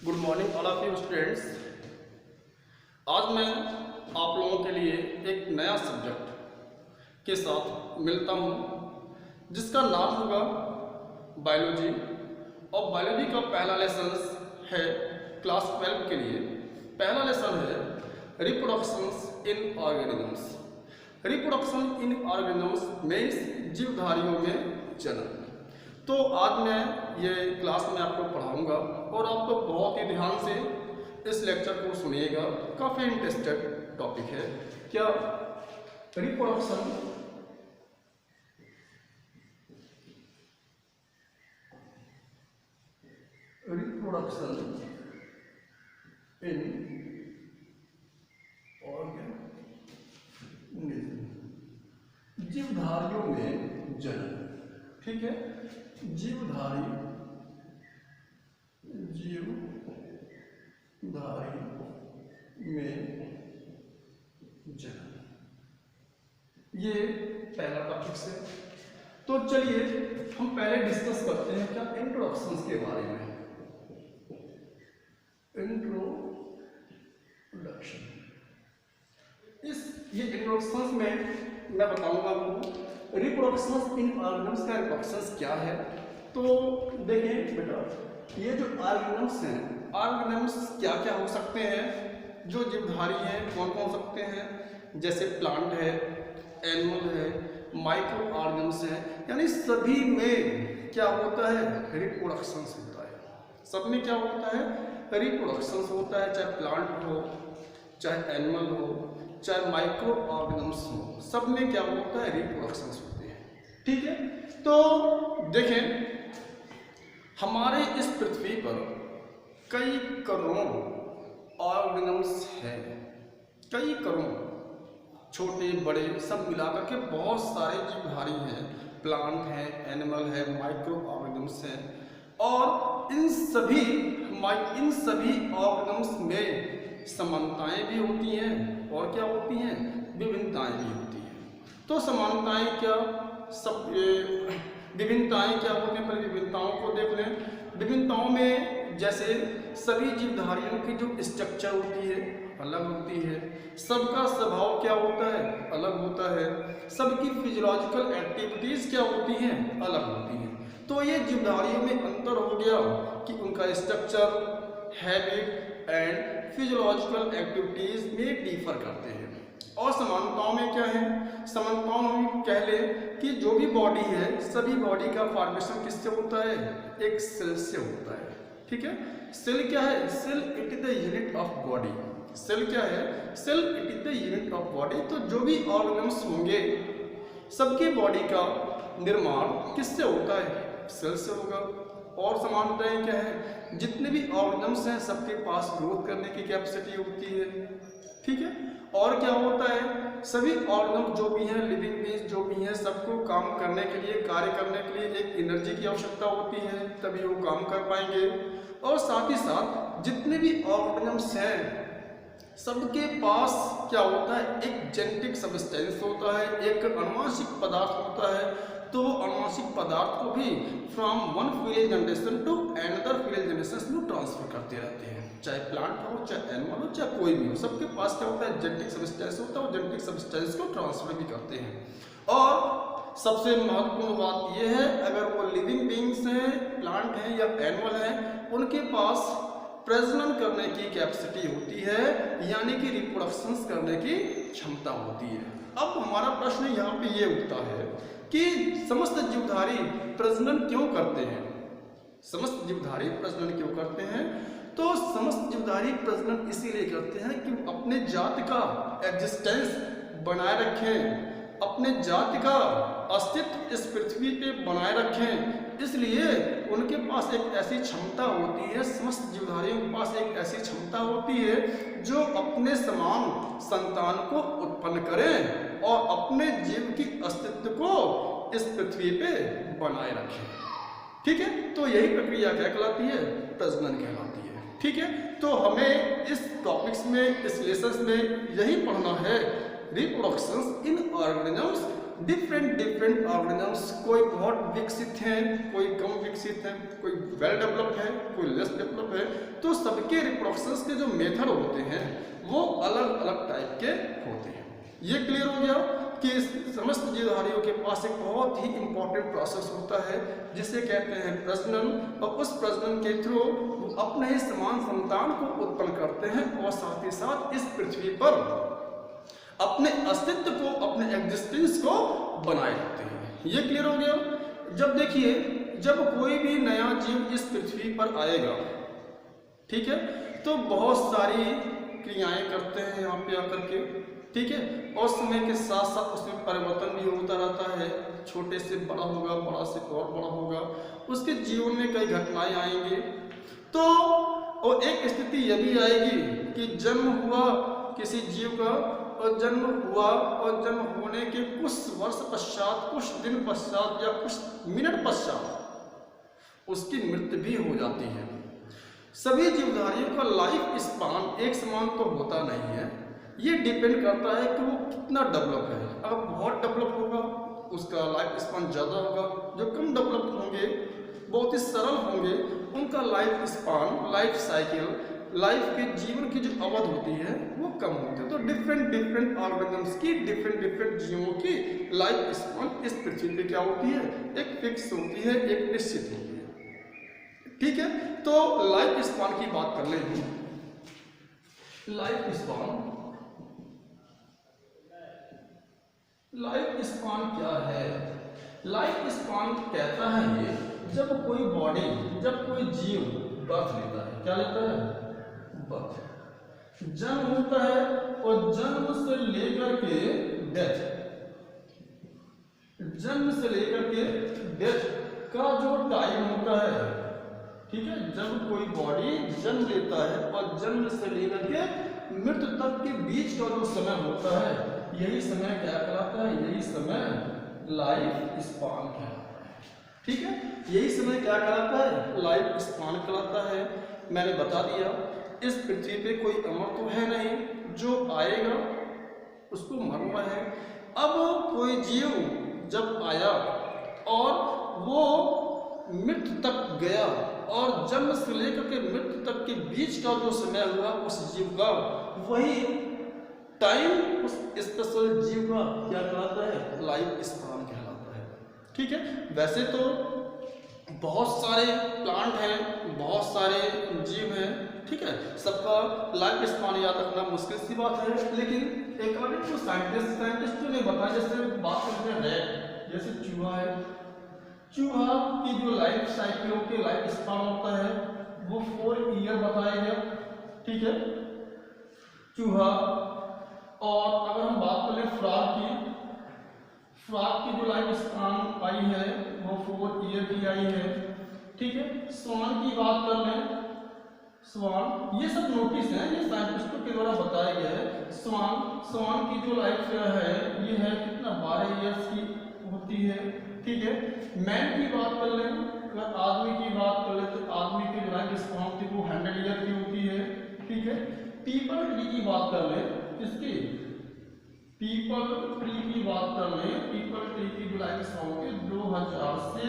Good morning all of you students. आज मैं आप लोगों के लिए एक नया सब्जेक्ट के साथ मिलता हूँ जिसका नाम होगा बायोलॉजी। और बायोलॉजी का पहला लेसन है क्लास 12 के लिए। पहला लेसन है reproductions in organisms. Reproduction in organisms means जीवधारियों में जन्म। तो आज मैं ये क्लास में आपको पढ़ाऊंगा और आप लोग बहुत ही ध्यान से इस लेक्चर को सुनिएगा। काफ़ी इंटरेस्टेड टॉपिक है। क्या रिप्रोडक्शन इन जीवधारियों में जन्म। ठीक है, जीवधारी में जन्म, ये पहला टॉपिक है। तो चलिए हम पहले डिस्कस करते हैं क्या इंट्रोडक्शंस के बारे में। इंट्रोडक्शन, ये इंट्रोडक्शंस में मैं बताऊंगा आपको रिप्रोडक्शंस इन ऑर्गेनिजम्स का रिप्रोडक्शंस क्या है। तो देखें बेटा, ये जो ऑर्गेनिजम्स हैं, ऑर्गेनिजम्स क्या क्या हो सकते हैं, जो जीवधारी हैं कौन कौन सकते हैं, जैसे प्लांट है, एनिमल है, माइक्रो ऑर्गेनिजम्स है, यानी सभी में क्या होता है, रिप्रोडक्शंस होता है। सब में क्या होता है, रिप्रोडक्शंस होता है। चाहे प्लांट हो, चाहे एनिमल हो, चाहे माइक्रो ऑर्गेनिजम्स हो, सब में क्या होता है, रिप्रोडक्शंस होते हैं। ठीक है, तो देखें हमारे इस पृथ्वी पर कई करोड़ ऑर्गेनिजम्स हैं। कई करोड़, छोटे बड़े सब मिलाकर के बहुत सारे जीवधारी हैं। प्लांट है, एनिमल है, माइक्रो ऑर्गेनिजम्स हैं। और इन सभी ऑर्गेनिजम्स में समानताएं भी होती हैं और क्या होती हैं, विभिन्नताएं भी होती हैं। तो समानताएं क्या, सब विभिन्नताएं क्या होती हैं, पर विभिन्नताओं को देख लें। विभिन्नताओं में जैसे सभी जीवधारियों की जो स्ट्रक्चर होती है अलग होती है, सबका स्वभाव क्या होता है, अलग होता है, सबकी फिजियोलॉजिकल एक्टिविटीज क्या होती हैं, अलग होती हैं। तो ये जीवधारियों में अंतर हो गया कि उनका structure, habit and physiological activities में डिफर करते हैं। और समानताओं में क्या है, समानताओं में कह ले कि जो भी बॉडी है, सभी बॉडी का फॉर्मेशन किससे होता है, एक सेल से होता है। ठीक है, सेल क्या है, cell it is the unit of body. Cell क्या है, cell it is the unit of body. तो जो भी ऑर्गेनिजम्स होंगे, सबके बॉडी का निर्माण किससे होता है, सेल से होगा। और समानताएं क्या है, जितने भी ऑर्गेनिजम्स हैं सबके पास ग्रोथ करने की कैपेसिटी होती है। ठीक है, और क्या होता है, सभी ऑर्गेनिज्म जो भी हैं, लिविंग बीइंग्स जो भी हैं, सबको काम करने के लिए, कार्य करने के लिए एक एनर्जी की आवश्यकता होती है, तभी वो काम कर पाएंगे। और साथ ही साथ जितने भी ऑर्गेनिजम्स हैं सबके पास क्या होता है, एक जेनेटिक सब्सटेंस होता है, एक अनुवांशिक पदार्थ होता है। तो वो अनुवांशिक पदार्थ को भी from one field generation to another field generation में ट्रांसफर करते रहते हैं। चाहे प्लांट हो, चाहे एनिमल हो, चाहे कोई भी हो, सबके पास क्या होता है, जेनेटिक सब्सटेंस होता है। वो जेनेटिक सब्सटेंस को ट्रांसफर भी करते हैं। और सबसे महत्वपूर्ण बात यह है, अगर वो लिविंग बीइंग्स हैं, प्लांट हैं या एनिमल हैं, उनके पास प्रजनन करने की कैपेसिटी होती है, यानी कि रिप्रोडक्शंस करने की क्षमता होती है। अब हमारा प्रश्न यहाँ पे ये उठता है कि समस्त जीवधारी प्रजनन क्यों करते हैं। समस्त जीवधारी प्रजनन क्यों करते हैं, तो समस्त जीवधारी प्रजनन इसीलिए करते हैं कि अपने जाति का एग्जिस्टेंस बनाए रखें, अपने जाति का अस्तित्व इस पृथ्वी पे बनाए रखें। इसलिए उनके पास एक ऐसी क्षमता होती है, समस्त जीवधारियों के पास एक ऐसी क्षमता होती है जो अपने समान संतान को उत्पन्न करें और अपने जीव की अस्तित्व को इस पृथ्वी पे बनाए रखें। ठीक है, तो यही प्रक्रिया क्या कहलाती है, प्रजनन कहलाती है। ठीक है, तो हमें इस टॉपिक्स में, इस लेसन में यही पढ़ना है, reproductions in organisms different different organisms, कोई बहुत विकसित हैं, कोई कम विकसित हैं, कोई वेल डेवलप्ड है, कोई लेस डेवलप है, तो सबके रिप्रोडक्शन के जो मेथड होते हैं वो अलग अलग टाइप के होते हैं। ये क्लियर हो गया कि समस्त जीवधारियों के पास एक बहुत ही इंपॉर्टेंट प्रोसेस होता है जिसे कहते हैं प्रजनन, और उस प्रजनन के थ्रू वो अपने ही समान संतान को उत्पन्न करते हैं और साथ ही साथ इस पृथ्वी पर अपने अस्तित्व को, अपने एग्जिस्टेंस को बनाए रखते हैं। ये क्लियर हो गया। जब देखिए, जब कोई भी नया जीव इस पृथ्वी पर आएगा, ठीक है, तो बहुत सारी क्रियाएं करते हैं यहाँ पे आकर के, ठीक है, और समय के साथ साथ उसमें परिवर्तन भी होता रहता है, छोटे से बड़ा होगा, बड़ा से और बड़ा होगा, उसके जीवन में कई घटनाएं आएंगी। तो और एक स्थिति यह भी आएगी कि जन्म हुआ किसी जीव का, और जन्म हुआ और जन्म होने के कुछ वर्ष पश्चात, कुछ दिन पश्चात या कुछ मिनट पश्चात उसकी मृत्यु भी हो जाती है। सभी जीवधारियों का लाइफ स्पान एक समान तो होता नहीं है, ये डिपेंड करता है कि वो कितना डेवलप है। अगर बहुत डेवलप होगा उसका लाइफ स्पान ज़्यादा होगा, जो कम डेवलप होंगे, बहुत ही सरल होंगे, उनका life span, life cycle, life के जीवन की जो अवधि होती है वो कम होती है। तो डिफरेंट डिफरेंट ऑर्गेनिजम्स की, डिफरेंट डिफरेंट जीवों की लाइफ स्पान इस पृथ्वी पे क्या होती है, एक फिक्स होती है, एक निश्चित होती है। ठीक है, तो लाइफ स्पान की बात कर लें। लाइफ स्पान, लाइफ स्पान क्या है? लाइफ स्पान कहता है ये, जब कोई बॉडी, जब कोई जीव बर्थ लेता है, क्या लेता है? बर्थ, जन्म होता है, और जन्म से लेकर के डेथ, जन्म से लेकर के डेथ का जो टाइम होता है, ठीक है, जब कोई बॉडी जन्म लेता है और जन्म से लेकर के मृत्यु तक के बीच का जो समय होता है, यही समय क्या कहलाता है? यही समय लाइफ स्पान कहलाता है। ठीक है, यही समय क्या कहलाता है? लाइफ स्पान कहलाता है। मैंने बता दिया, इस पृथ्वी पे कोई अमर तो है नहीं, जो आएगा उसको मरना है। अब कोई जीव जब आया और वो मृत्यु तक गया, और जन्म से लेकर के मृत्यु तक के बीच का जो समय हुआ उस जीव का, वही टाइम उस स्पेशल जीव का क्या कहलाता है? लाइफ स्पान कहलाता है। ठीक है, वैसे तो बहुत सारे प्लांट हैं, बहुत सारे जीव हैं, ठीक है, सबका लाइफ स्पान याद रखना मुश्किल सी बात है, लेकिन अकॉर्डिंग टू साइंटिस्टों ने बताया, जैसे बात करते हैं रैट, जैसे चूहा है, चूहा की जो लाइफ साइकिल होती है, लाइफ स्पान होता है वो 4 ईयर बताया गया। ठीक है, चूहा। और अगर हम बात करें फ्रॉग की, फ्रॉग की जो लाइफ स्पान आई है वो 4 ईयर की आई है। ठीक है, स्वान की बात कर लें, स्वान, ये सब नोटिस है, ये साइंटिस्टों के द्वारा बताया गया है। स्वान की जो लाइफ है ये है कितना, 12 ईयर्स की होती है। ठीक है, मैन की बात कर लें, अगर आदमी की बात कर ले तो आदमी की जो लाइफ स्पान होती है वो 100 ईयर की होती है। ठीक है, पीपल ट्री की बात कर ले, किसकी? पीपल ट्री की बात कर ले, पीपल ट्री की जो लाइफ स्पान होती है 2000 से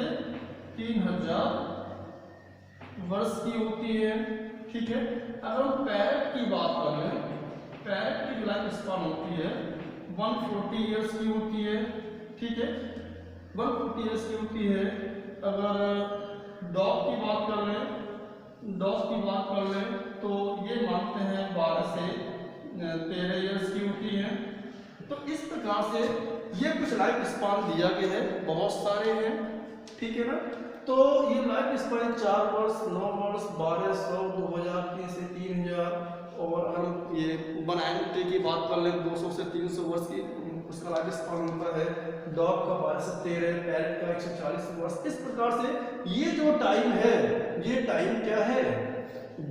3000 वर्ष की होती है। ठीक है, अगर हम पैरट की बात कर लें, पैरट की जो लाइफ स्पान होती है 140 ईयर्स की होती है। ठीक है, 140 ईयर्स की होती है। अगर डॉग की बात कर लें, डॉग की बात कर लें तो ये मानते हैं 12 से 13 ईयर्स की होती है। तो इस प्रकार से ये कुछ लाइफ स्पान दिया गया है, बहुत सारे हैं। ठीक है ना, तो ये लाइफ स्पान 4 वर्ष, 9 वर्ष, 1200, 2000, 3 से 3000, और अगर हम ये बनाने की बात कर लें 200 से 300 वर्ष की उसका लाइफ स्पान होता है। डॉग का 12 से 13, पैरट का 140 वर्ष। इस प्रकार से ये जो टाइम है, ये टाइम क्या है?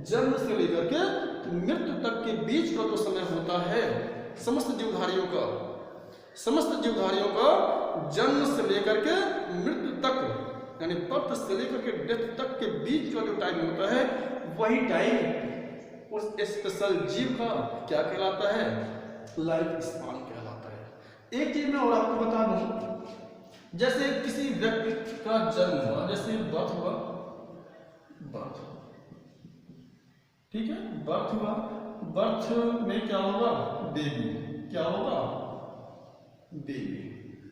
जन्म से लेकर के मृत्यु तक के बीच का जो समय होता है समस्त जीवधारियों का, समस्त जीवधारियों का जन्म से लेकर के मृत्यु तक, यानी बर्थ से लेकर के डेथ तक के बीच का जो टाइम होता है, वही टाइम उस स्पेशल जीव का क्या कहलाता है? लाइफ स्पान कहलाता है। एक चीज मैं और आपको बता दूं, जैसे किसी व्यक्ति का जन्म हुआ, जैसे बर्थ हुआ, बर्थ, ठीक है, बर्थ हुआ, बर्थ में क्या होगा, बेबी, क्या होगा, बेबी,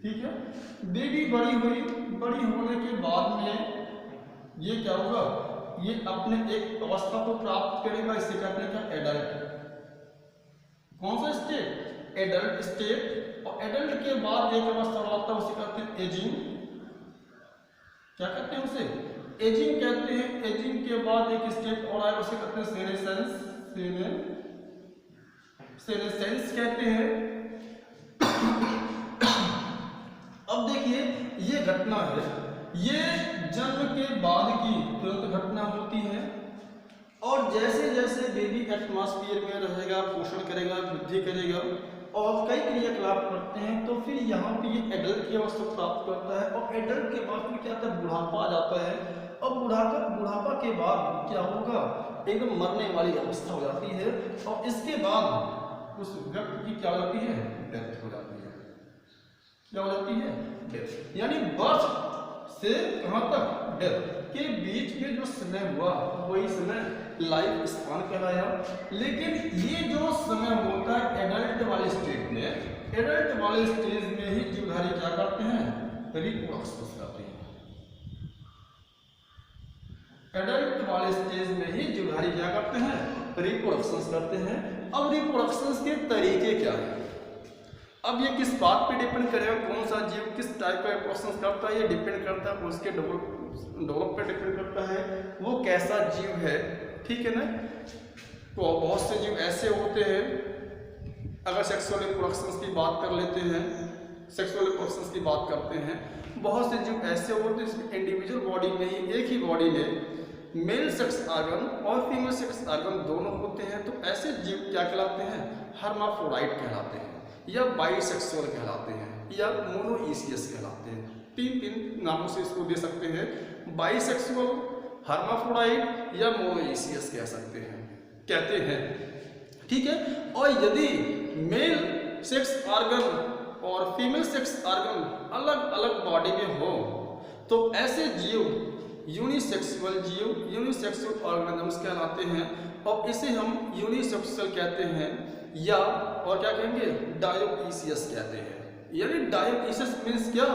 ठीक है। बेबी बड़ी हुई, बड़ी होने के बाद में ये क्या होगा, ये अपने एक अवस्था को प्राप्त करेगा, इसे कहते हैं क्या, एडल्ट। कौन सा स्टेट, एडल्ट स्टेट। और एडल्ट के बाद एक अवस्था आता है, उसे कहते हैं एजिंग। क्या कहते हैं उसे, एजिंग कहते हैं। एजिंग के बाद एक स्टेट और आएगा, उसे कहते हैं सेनेसेंस, सेनेसेंस कहते हैं। अब देखिए ये घटना है, ये जन्म के बाद की तुरंत घटना होती है, और जैसे जैसे बेबी एटमॉस्फेयर में रहेगा, पोषण करेगा, वृद्धि करेगा और कई क्रियाकलाप करते हैं, तो फिर यहाँ पे ये एडल्ट की अवस्था प्राप्त करता है। और एडल्ट के बाद फिर क्या आता है, बुढ़ापा आ जाता है। और बुढ़ापा के बाद क्या होगा, एकदम मरने वाली अवस्था हो जाती है, और इसके बाद उस व्यक्ति की क्या हो जाती है, डेथ हो जाती है। क्या हो जाती है, डेथ। यानी बर्थ से कहाँ तक, डेथ के बीच में जो समय हुआ वही समय लाइफ स्पान कहलाया। लेकिन ये जो समय होता है एडल्ट वाले स्टेज में, एडल्ट वाले स्टेज में ही जीवधारी क्या करते हैं, रिप्रोडक्शन करते हैं। एडल्ट वाले स्टेज में ही जीवधारी क्या करते हैं, रिप्रोडक्शन करते हैं। अब रिप्रोडक्शन के तरीके क्या है, अब ये किस बात पे डिपेंड करेगा, कौन सा जीव किस टाइप का रिप्रोडक्शन करता है, ये डिपेंड करता है उसके डेवलप पे डिपेंड करता है, वो कैसा जीव है, ठीक है ना। तो बहुत से जीव ऐसे होते हैं, अगर सेक्सुअल रिप्रोडक्शन की बात कर लेते हैं, सेक्सुअल रिप्रोडक्शन की बात करते हैं, बहुत से जीव ऐसे होते हैं जिसमें इंडिविजुअल बॉडी में ही, एक ही बॉडी में मेल सेक्स आर्गन और फीमेल सेक्स आर्गन दोनों होते हैं। तो ऐसे जीव क्या कहलाते हैं, हर्माफ्रोडाइट कहलाते हैं, या बाइसेक्सुअल कहलाते हैं, या मोनोइसियस कहलाते हैं। तीन नामों से इसको दे सकते हैं, बाइसेक्सुअल, हर्माफ्रोडाइट या मोनोइसियस कह सकते हैं, कहते हैं, ठीक है। और यदि मेल सेक्स आर्गन और फीमेल सेक्स आर्गन अलग अलग बॉडी में हो तो ऐसे जीव यूनिसेक्सुअल जीव, यूनिसेक्सुअल ऑर्गेनिजम्स कहलाते हैं, और इसे हम यूनिसेक्सुअल कहते हैं, या और क्या कहेंगे, डायोइसियस कहते हैं। यानी डायोइसियस मींस क्या,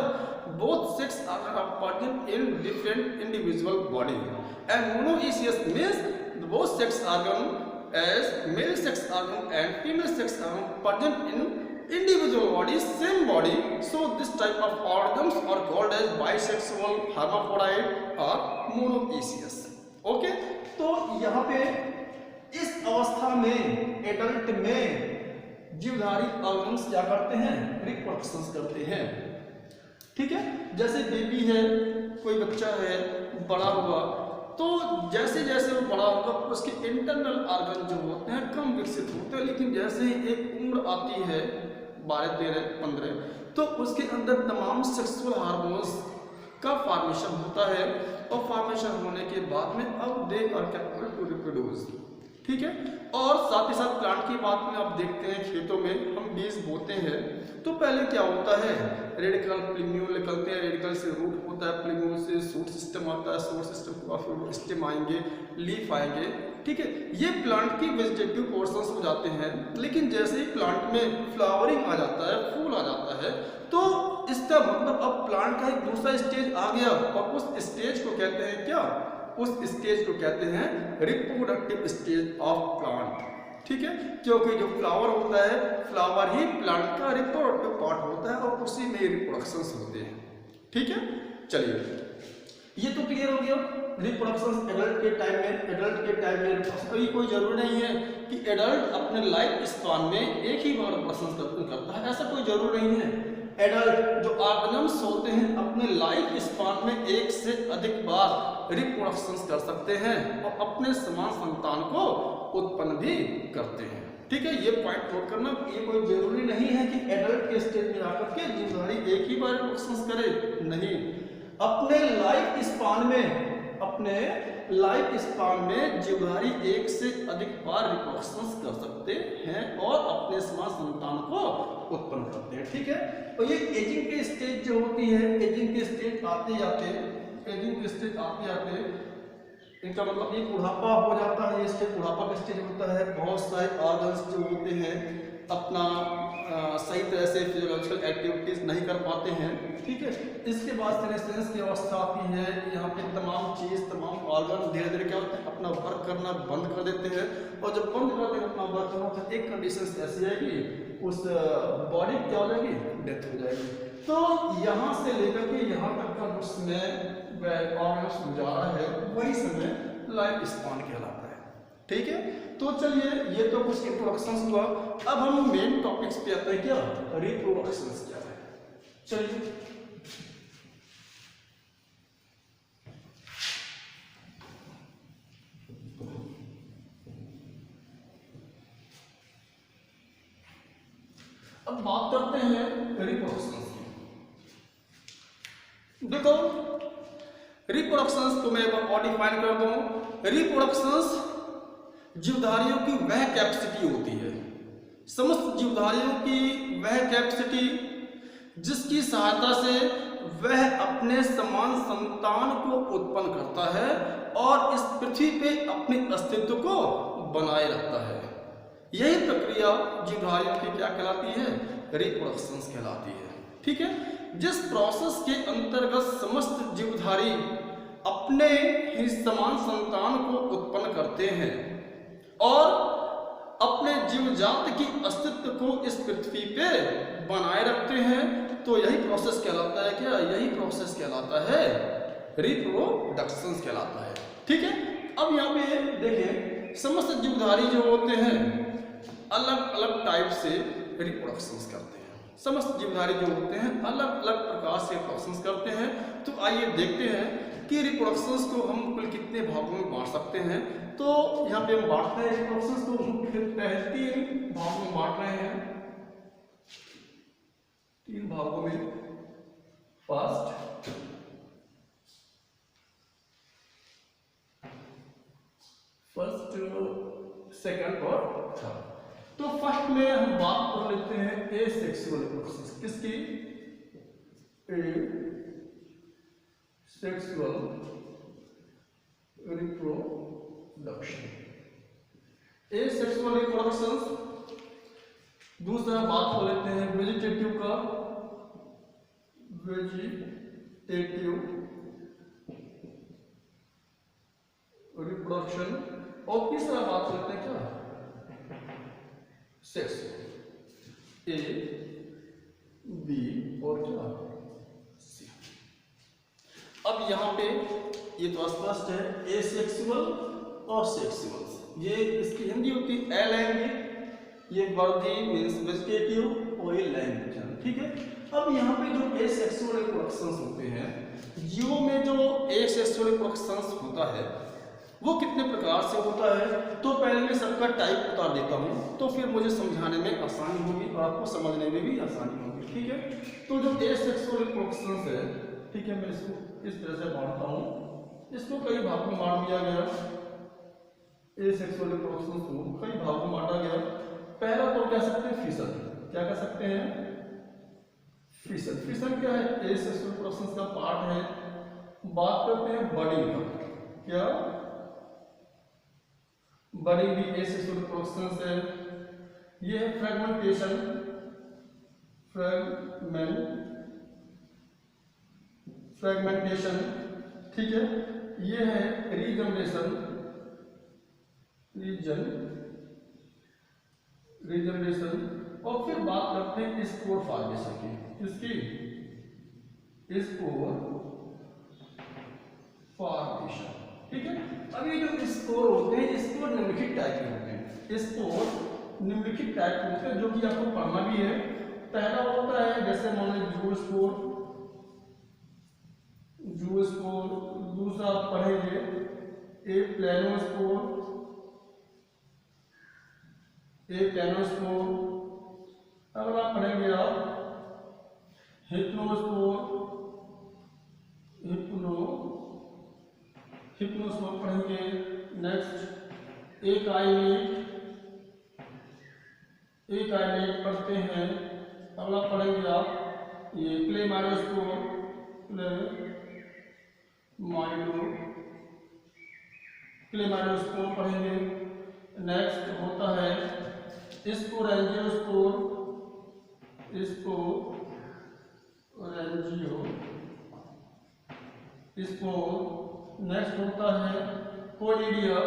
both sex are present in different individual body, and monoecious means both sex organ as male sex organ and female sex organ present in individual body, same body. So this type of organisms are called as bisexual, hermaphrodite or monoecious. Okay, तो यहाँ पे इस अवस्था में adult में जीवधारी organs क्या करते हैं, रिप्रोडक्शन करते हैं, ठीक है। जैसे बेबी है, कोई बच्चा है, बड़ा हुआ, तो जैसे जैसे वो बड़ा होगा उसके इंटरनल ऑर्गन जो होते हैं कम विकसित होते हैं, लेकिन जैसे ही एक उम्र आती है 12, 13, 15, तो उसके अंदर तमाम सेक्सुअल हार्मोन्स का फॉर्मेशन होता है, और फॉर्मेशन होने के बाद में अब they are capable to reproduce, ठीक है। और साथ ही साथ प्लांट की बात में आप देखते हैं, खेतों में हम बीज बोते हैं तो पहले क्या होता है, रेडिकल प्लिम्यूल निकलते हैं, रेडिकल से रूट होता है, प्लिम्यूल से शूट सिस्टम आता है, शूट सिस्टम के बाद फिर स्टेम आएंगे, लीफ आएंगे, ठीक है। ये प्लांट की वेजिटेटिव पोर्शंस हो जाते हैं। लेकिन जैसे ही प्लांट में फ्लावरिंग आ जाता है, फूल आ जाता है, तो इसका मतलब अब प्लांट का एक दूसरा स्टेज आ गया, और उस स्टेज को कहते हैं क्या, उस स्टेज को कहते हैं रिप्रोडक्टिव स्टेज ऑफ प्लांट, ठीक है। क्योंकि जो फ्लावर होता है, फ्लावर ही प्लांट का रिप्रोडक्टिव पार्ट होता है, और उसी में रिप्रोडक्शंस होते हैं, ठीक है। चलिए ये तो क्लियर हो गया, रिप्रोडक्शन एडल्ट के टाइम में कोई जरूरी नहीं है कि एडल्ट अपने लाइफ स्पान में एक ही बार रिप्रोडक्शन करता है, ऐसा कोई जरूरी नहीं है। एडल्ट जो ऑर्गेनिजम्स होते हैं अपने लाइफ स्पान में एक से अधिक बार रिप्रोडक्शन कर सकते हैं, और अपने समान संतान को उत्पन्न भी करते हैं, ठीक है। ये पॉइंट नोट करना, ये कोई जरूरी नहीं है कि एडल्ट के स्टेज में आकर के जीवधारी एक ही बार रिप्रोडक्शन करे, नहीं, अपने लाइफ स्पान में, अपने लाइफ स्पान में जीवधारी एक से अधिक बार रिप्रोडक्शन कर सकते हैं और अपने समान संतान को उत्पन्न करते हैं। ठीक है, और ये एजिंग के स्टेज जो होती है, एजिंग के स्टेज आते आते इनका मतलब ये बुढ़ापा हो जाता है, ये स्टेज बुढ़ापा का स्टेज होता है। बहुत सारे ऑर्गन्स जो होते हैं अपना सही तरह से फिजियोलॉजिकल एक्टिविटीज नहीं कर पाते हैं। ठीक है, इसके बाद सेनेसेंस की अवस्था आती है। यहाँ पे तमाम ऑर्गन धीरे धीरे क्या होते हैं, अपना वर्क करना बंद कर देते हैं, और जब बंद कर देंगे अपना वर्क करना तो एक कंडीशन ऐसी आएगी, उस बॉडी क्या हो जाएगी, डेथ हो जाएगी। तो यहाँ से लेकर के यहाँ तक का जो समय ऑर्गन्स गुजारा है वही समय लाइफ स्पान कहलाता है। ठीक है, तो चलिए ये तो कुछ इंट्रोडक्शन हुआ। अब हम मेन टॉपिक्स पे आते हैं, क्या रिप्रोडक्शन क्या है। चलिए अब बात करते हैं रिप्रोडक्शन की। देखो रिप्रोडक्शन को मैं और डिफाइन कर दूं। रिप्रोडक्शन जीवधारियों की वह कैपेसिटी होती है, समस्त जीवधारियों की वह कैपेसिटी जिसकी सहायता से वह अपने समान संतान को उत्पन्न करता है और इस पृथ्वी पे अपने अस्तित्व को बनाए रखता है। यही प्रक्रिया जीवधारियों की क्या कहलाती है, रिप्रोडक्शन कहलाती है। ठीक है, जिस प्रोसेस के अंतर्गत समस्त जीवधारी अपने ही समान संतान को उत्पन्न करते हैं और अपने जीवजात की अस्तित्व को इस पृथ्वी पे बनाए रखते हैं, तो यही प्रोसेस कहलाता है, क्या यही प्रोसेस कहलाता है, रिप्रोडक्शन कहलाता है। ठीक है, अब यहाँ पे देखें समस्त जीवधारी जो होते हैं अलग अलग टाइप से रिप्रोडक्शन करते हैं। समस्त जीवधारी जो होते हैं अलग अलग प्रकार से रिप्रोडक्शन करते हैं। तो आइए देखते हैं कि रिप्रोडक्शन को हम कुल कितने भागों में बांट सकते हैं। तो यहाँ पे हम बांटते हैं रिप्रोडक्शन को मुख्यतः 3 भागों में बांट रहे हैं, 3 भागों में, फर्स्ट, सेकंड और थर्ड। तो फर्स्ट में हम बात कर लेते हैं एसेक्सुअल रिप्रोडक्शन। किसकी, सेक्सुअल रिप्रोडक्शन, एसेक्सुअल रिप्रोडक्शन। दूसरा बात कर लेते हैं वेजिटेटिव का, वेजिटेटिव रिप्रोडक्शन। और तीसरा बात करते हैं क्या, सेक्स, ए बी और क्या, सी। अब यहाँ पे ये तो स्पष्ट है, एसेक्सुअल और सेक्सुअल, ये इसकी हिंदी होती है अलैंगिक, ये वर्दी मीन्स वेजिटेटिव और ये लैंगिक। ठीक है, अब यहाँ पे जो एसेक्सुअल रिप्रोडक्शन होते हैं, जीवों में जो एसेक्सुअल रिप्रोडक्शन होता है वो कितने प्रकार से होता है। तो पहले मैं सबका टाइप बता देता हूँ, तो फिर मुझे समझाने में आसानी होगी और आपको समझने में भी आसानी होगी। ठीक है, तो जो एसेक्सुअल रिप्रोडक्शन है, ठीक है, मैं इसको इस तरह से बांटता हूँ। इसको कई भागों में बांट दिया गया, एसेक्सुअल रिप्रोडक्शन को कई भागों में बांटा गया। पहला तो कह सकते हैं फिशन, क्या कह सकते हैं, फिशन। फिशन क्या है, एसेक्सुअल रिप्रोडक्शन का पार्ट है। बात करते हैं बर्डिंग का, क्या, बड़ी भी एसेक्सुअल रिप्रोडक्शन है। ये है फ्रेगमेंटेशन, फ्रेगमेंटेशन। ठीक है, ये है रीजनरेशन, और फिर बात करते हैं स्पोर फॉर्मेशन की। किसकी, स्पोर फॉर्मेशन। ठीक है, अब ये जो स्पोर होते हैं, स्पोर निम्नलिखित टाइप के होते हैं। स्पोर निम्नलिखित टाइप के होते हैं जो कि आपको पढ़ना भी है। पहला होता है जैसे मान लीजिए जूस्पोर, दूसरा आप पढ़ेंगे प्लेनोस्पोर, अगला पढ़ेंगे आप हिप्नोस्पोर, हिप्नोस्पोर पढ़ेंगे। नेक्स्ट एक आईलेट पढ़ते हैं। अगला पढ़ेंगे आप ये क्लेमाइडोस्पोर पढ़ेंगे। नेक्स्ट होता है स्पोरेंजियोस्पोर। नेक्स्ट होता है कोलिडिया।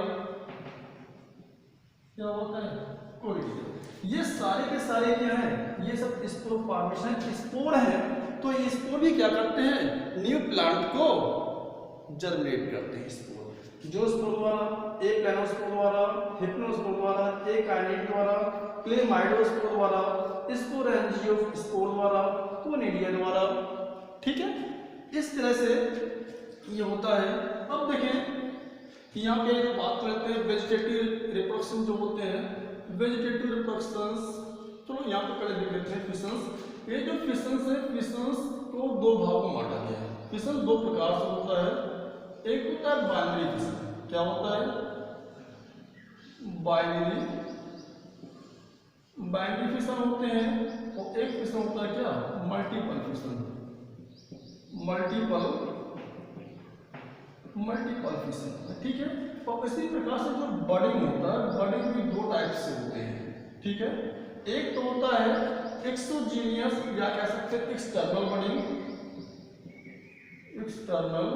क्या होता है? कोलिडिया। ये सारे के सारे क्या है? ये सब स्पोर फॉर्मेशन स्पोर है। तो ये स्पोर भी क्या करते हैं? न्यू प्लांट को जर्मिनेट करते हैं। स्पोर जो स्पोर द्वारा, एक प्लानोस्पोर द्वारा, हिप्नोस्पोर द्वारा, एक आइलेट द्वारा, क्लेमाइडोस्पोर द्वारा, स्पोरेंजियोस्पोर द्वारा, कोलिडिया द्वारा। ठीक है, इस तरह से ये होता है। अब देखें यहाँ पे जो बात करते हैं वेजिटेटिव रिप्रोडक्शन जो होते हैं, वेजिटेटिव रिप्रोडक्शंस, तो यहाँ पे पहले देख लेते हैं फिशंस। ये जो फिशंस है, फिशंस को दो भागों में बांटा गया है। फिशन दो प्रकार से होता है। एक होता है बाइनरी फिशन। क्या होता है? बाइनरी फिशन होते हैं। और एक फिशन होता है क्या? Multiple fission. Multiple fission. ठीक है। और इसी प्रकार से जो बडिंग होता है, बडिंग भी दो टाइप से होते हैं। ठीक है, एक तो होता है एक्सोजीनियस या कह सकते हैं एक्सटर्नल बडिंग। एक्सटर्नल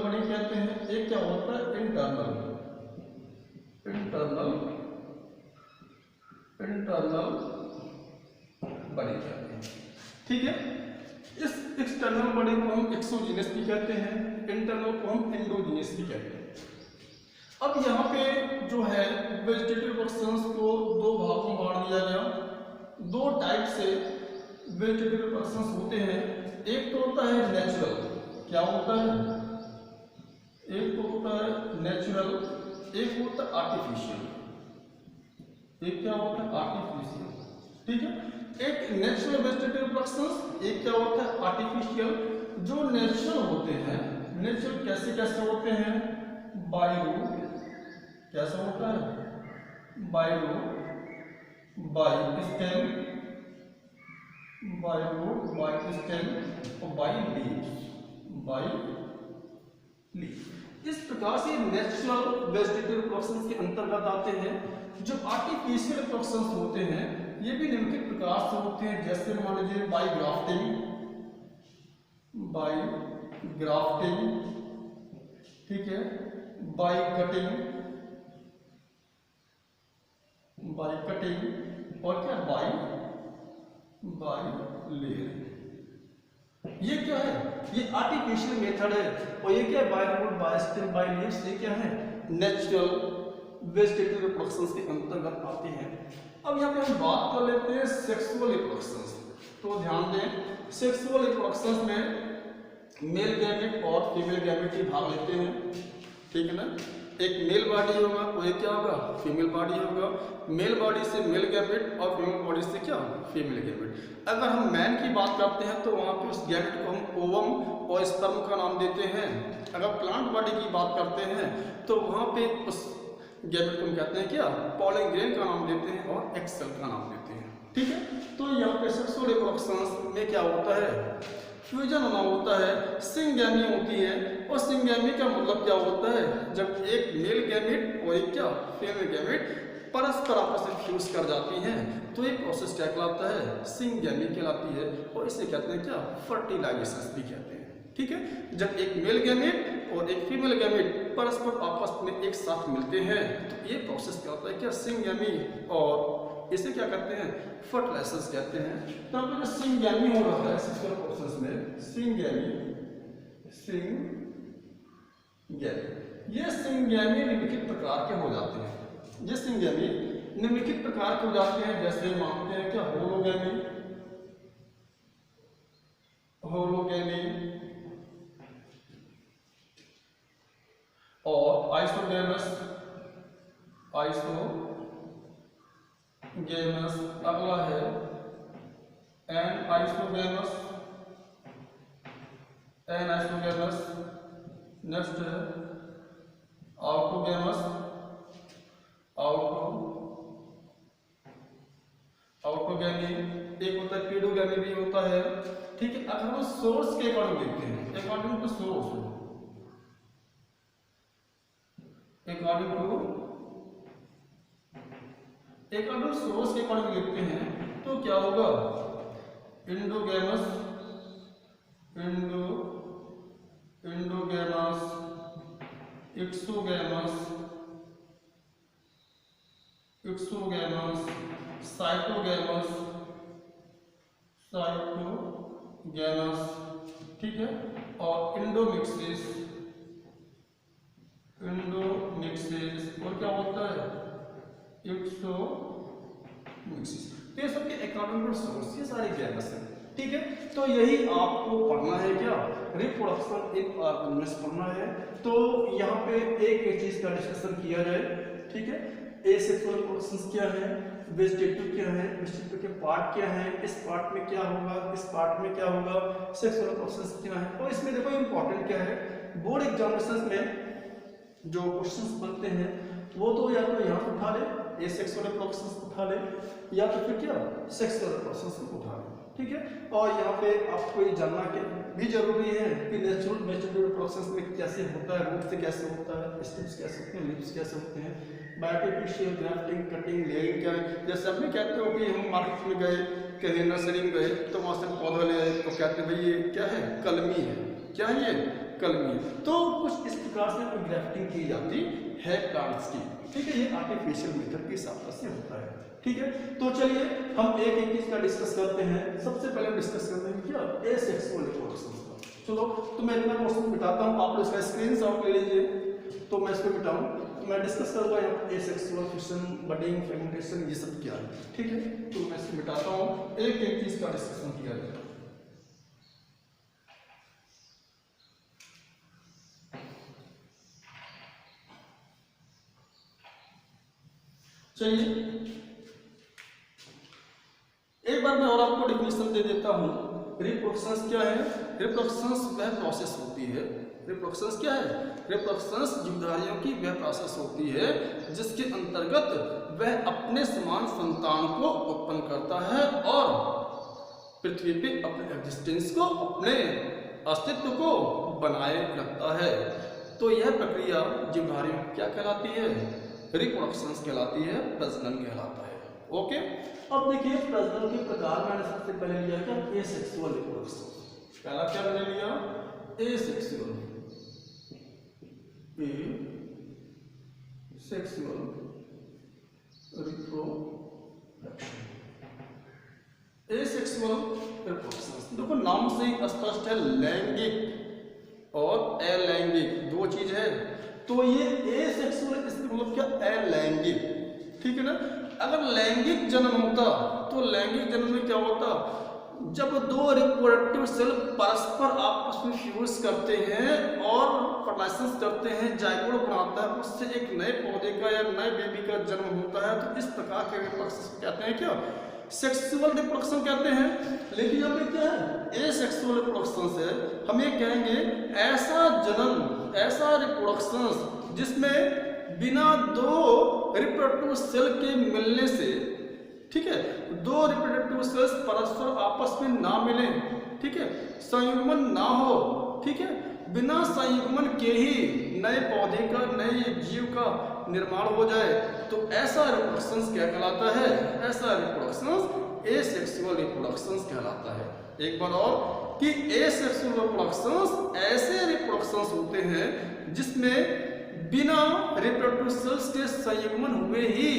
बडिंग कहते हैं। एक क्या होता है? इंटरनल बडिंग कहते हैं। ठीक है, इस एक्सटर्नल बडिंग को हम एक्सोजीनियस भी कहते हैं, इंटरनल को हम एंडोजीनियस भी कहते हैं। अब यहाँ पे जो है वेजिटेटिव रिप्रोडक्शंस को दो भागों में बांट दिया गया। दो टाइप से वेजिटेटिव रिप्रोडक्शंस होते हैं। एक तो होता है नेचुरल। क्या होता है? एक तो होता है नेचुरल, एक होता है आर्टिफिशियल। एक क्या होता है? आर्टिफिशियल। ठीक है, एक नेचुरल वेजिटेटिव रिप्रोडक्शंस, एक क्या होता है? आर्टिफिशियल। जो नेचुरल होते हैं, नेचुरल कैसे कैसे होते हैं? By root. कैसा होता है? By root, by stem, by root, by stem और बाय लीफ। इस प्रकार से नेचुरल वेजिटेटिव रिप्रोडक्शंस के अंतर्गत आते हैं। जो आर्टिफिशियल रिप्रोडक्शंस होते हैं ये भी निम्नलिखित प्रकार से होते हैं। जैसे मान लीजिए बाय ग्राफ्टिंग, ठीक है, बाय कटिंग और क्या? By layer. ये क्या है? ये आर्टिफिशियल मेथड है। और ये क्या है? By root, by stem, by leaves. ये क्या है? नेचुरल वेजिटेटिव रिप्रोडक्शंस के अंतर्गत आते हैं। अब यहाँ पे हम बात कर लेते हैं सेक्सुअल रिप्रोडक्शंस। तो ध्यान दें, सेक्सुअल रिप्रोडक्शंस में मेल गैमेट और फीमेल गैमेट ही भाग लेते हैं। ठीक है ना? एक मेल बॉडी होगा और एक क्या होगा? फीमेल बॉडी होगा। मेल बॉडी से मेल गैमेट और फीमेल बॉडी से क्या? Female gamete. अगर हम मैन की बात करते हैं तो वहाँ पे उस गैमेट को हम ओवम और स्पर्म का नाम देते हैं। अगर प्लांट बॉडी की बात करते हैं तो वहाँ पे उस गैमेट को हम कहते हैं क्या? पॉलन ग्रेन का नाम देते हैं और एक्सेल का नाम देते हैं। ठीक है, तो यहाँ पे सेक्सुअल रिप्रोडक्शंस में क्या होता है? फ्यूजन होना होता है, सिंगैमी होती है। और सिंगैमी का मतलब क्या होता है? जब एक मेल गैमेट और एक क्या? फीमेल गैमेट परस्पर आपस में फ्यूज कर जाती हैं तो एक प्रोसेस क्या कहलाता है? सिंगैमी कहलाती है। और इसे कहते हैं क्या? फर्टिलाइजेशन भी कहते हैं। ठीक है, जब एक मेल गैमेट और एक फीमेल गैमेट परस्पर आपस में एक साथ मिलते हैं तो ये प्रोसेस क्या होता है? क्या? सिंगैमी। और इसे क्या कहते हैं? फर्टिलाइजेशन कहते हैं। तो जो सिंगैमी हो रहा है सेक्सुअल प्रोसेस में, ये सिंगैमी निम्नलिखित प्रकार के हो जाते हैं। ये सिंगैमी निम्नलिखित प्रकार के हो जाते हैं। जैसे मानते हैं क्या? होलोगैमी और आइसोगैमस। अगला है एंड आइसोगैमस एनाइसोगैमस। नेक्स्ट है आउटोगैमस। आउटोगैमी। एक होता है पीडोगैमी भी होता है। ठीक है, अगर हम सोर्स के अकॉर्डिंग देखते हैं, अकॉर्डिंग टू सोर्स, अकॉर्डिंग सोर्स के अकॉर्डिंग देखते हैं तो क्या होगा? इंडोगैमस, एक्सोगैमस, साइटोगैमस, ठीक है, और इंडोमिक्सिस, और क्या होता है? एक्सोमिक्सिस। तो ये सबके अकॉर्डिंग टू सोर्स ये सारे गैमस हैं। ठीक है, तो यही आपको पढ़ना है, क्या रिप्रोडक्शन इन ऑर्गेनिज्म पढ़ना है। तो यहाँ पे एक चीज का डिस्कशन किया जाए। ठीक है, एसेक्सुअल रिप्रोडक्शन क्या है, वेजिटेटिव क्या है, वेजिटेटिव के पार्ट क्या है, इस पार्ट में क्या होगा, इस पार्ट में क्या होगा, सेक्सुअल रिप्रोडक्शन क्या है। और इसमें देखो इंपॉर्टेंट क्या है, बोर्ड एग्जामिनेशन में जो क्वेश्चंस बनते हैं वो तो या तो यहाँ से उठा ले, एसेक्सुअल रिप्रोडक्शन उठा ले, या तो फिर क्या सेक्सुअल रिप्रोडक्शन उठा ले। ठीक है, और यहाँ पे आपको ये जानना के भी जरूरी है कि नेचुरल वेजिटेटिव प्रोसेस में कैसे होता है, रूट से कैसे होता है, स्टेम्स कैसे होते हैं, लीव्स कैसे होते हैं, बायोआर्टिफिशियल ग्राफ्टिंग, कटिंग, लेयरिंग क्या है। जैसे आप भी कहते हो कि हम मार्केट में गए, कहीं नर्सरी में गए तो वहाँ से पौधा ले आए तो कहते हैं भाई ये क्या है, कलमी है। क्या है ये? कलमी। तो कुछ इस प्रकार से कोई ग्राफ्टिंग की जाती है प्लांट्स की। ठीक है, ये आर्टिफिशियल मेथड के हिसाब से होता है। ठीक है, तो चलिए हम एक एक चीज का डिस्कस करते हैं। सबसे पहले डिस्कस करते हैं क्या, एसेक्सुअल रिप्रोडक्शन का। चलो, तो मैं इतना क्वेश्चन मिटाता हूँ, आप लोग इसका स्क्रीनशॉट ले लीजिए। तो मैं इसको मिटाऊँ तो मैं डिस्कस करूँगा यहाँ एसेक्सुअल फिशन, बडिंग, फेर्मेंटेशन, ये सब क्या है। ठीक है, तो मैं इसको मिटाता हूँ, एक एक चीज का डिस्कशन किया जाए। चलिए एक बार मैं और आपको डेफिनेशन दे देता हूं। रिप्रोडक्शंस क्या है? रिप्रोडक्शंस वह प्रोसेस होती है, रिप्रोडक्शंस क्या है? रिप्रोडक्शंस जीवधारियों की वह प्रोसेस होती है जिसके अंतर्गत वह अपने समान संतान को उत्पन्न करता है और पृथ्वी पे अपने एग्जिस्टेंस को, अपने अस्तित्व को बनाए रखता है। तो यह प्रक्रिया जीवधारियों क्या कहलाती है? रिप्रोडक्शंस कहलाती है, प्रजनन कहलाता है। ओके, अब देखिए प्रजनन के प्रकार मैंने सबसे पहले लिया क्या, एसेक्सुअल रिप्रोडक्शन। पहला क्या मैंने लिया, एसेक्सुअल रिप्रोडक्शन। एसेक्सुअल रिप्रोडक्शन देखो नाम से ही स्पष्ट है, लैंगिक और अलैंगिक दो चीज है। तो ये एसेक्सुअल इसका मतलब क्या, अलैंगिक। ठीक है ना, अगर लैंगिक जन्म होता तो लैंगिक जन्म में क्या होता, जब दो रिप्रोडक्टिव सेल परस्पर आपस में फ्यूज करते हैं और फर्टिलाइजेशन करते हैं, जाइगोट बनाता है, उससे एक नए पौधे का या नए बेबी का जन्म होता है। तो इस प्रकार के रिप्रोडक्शन कहते हैं क्या, सेक्सुअल रिप्रोडक्शन कहते हैं। लेकिन यहाँ पे क्या है, एसेक्सुअल रिप्रोडक्शन से हम ये कहेंगे ऐसा जन्म, ऐसा रिप्रोडक्शन जिसमें बिना दो रिप्रोडक्टिव सेल के मिलने से, ठीक है, दो रिप्रोडक्टिव सेल्स परस्पर आपस में ना मिले, ठीक है, संयुग्मन ना हो, ठीक है, बिना संयुग्मन के ही नए पौधे का, नए जीव का निर्माण हो जाए, तो ऐसा रिप्रोडक्शन क्या कहलाता है, ऐसा रिप्रोडक्शन एसेक्सुअल रिप्रोडक्शन कहलाता है। एक बार और कि एसेक्सुअल रिप्रोडक्शन ऐसे रिप्रोडक्शन होते हैं जिसमें बिना रिप्रोडक्टिव सेल्स के संयुग्मन हुए ही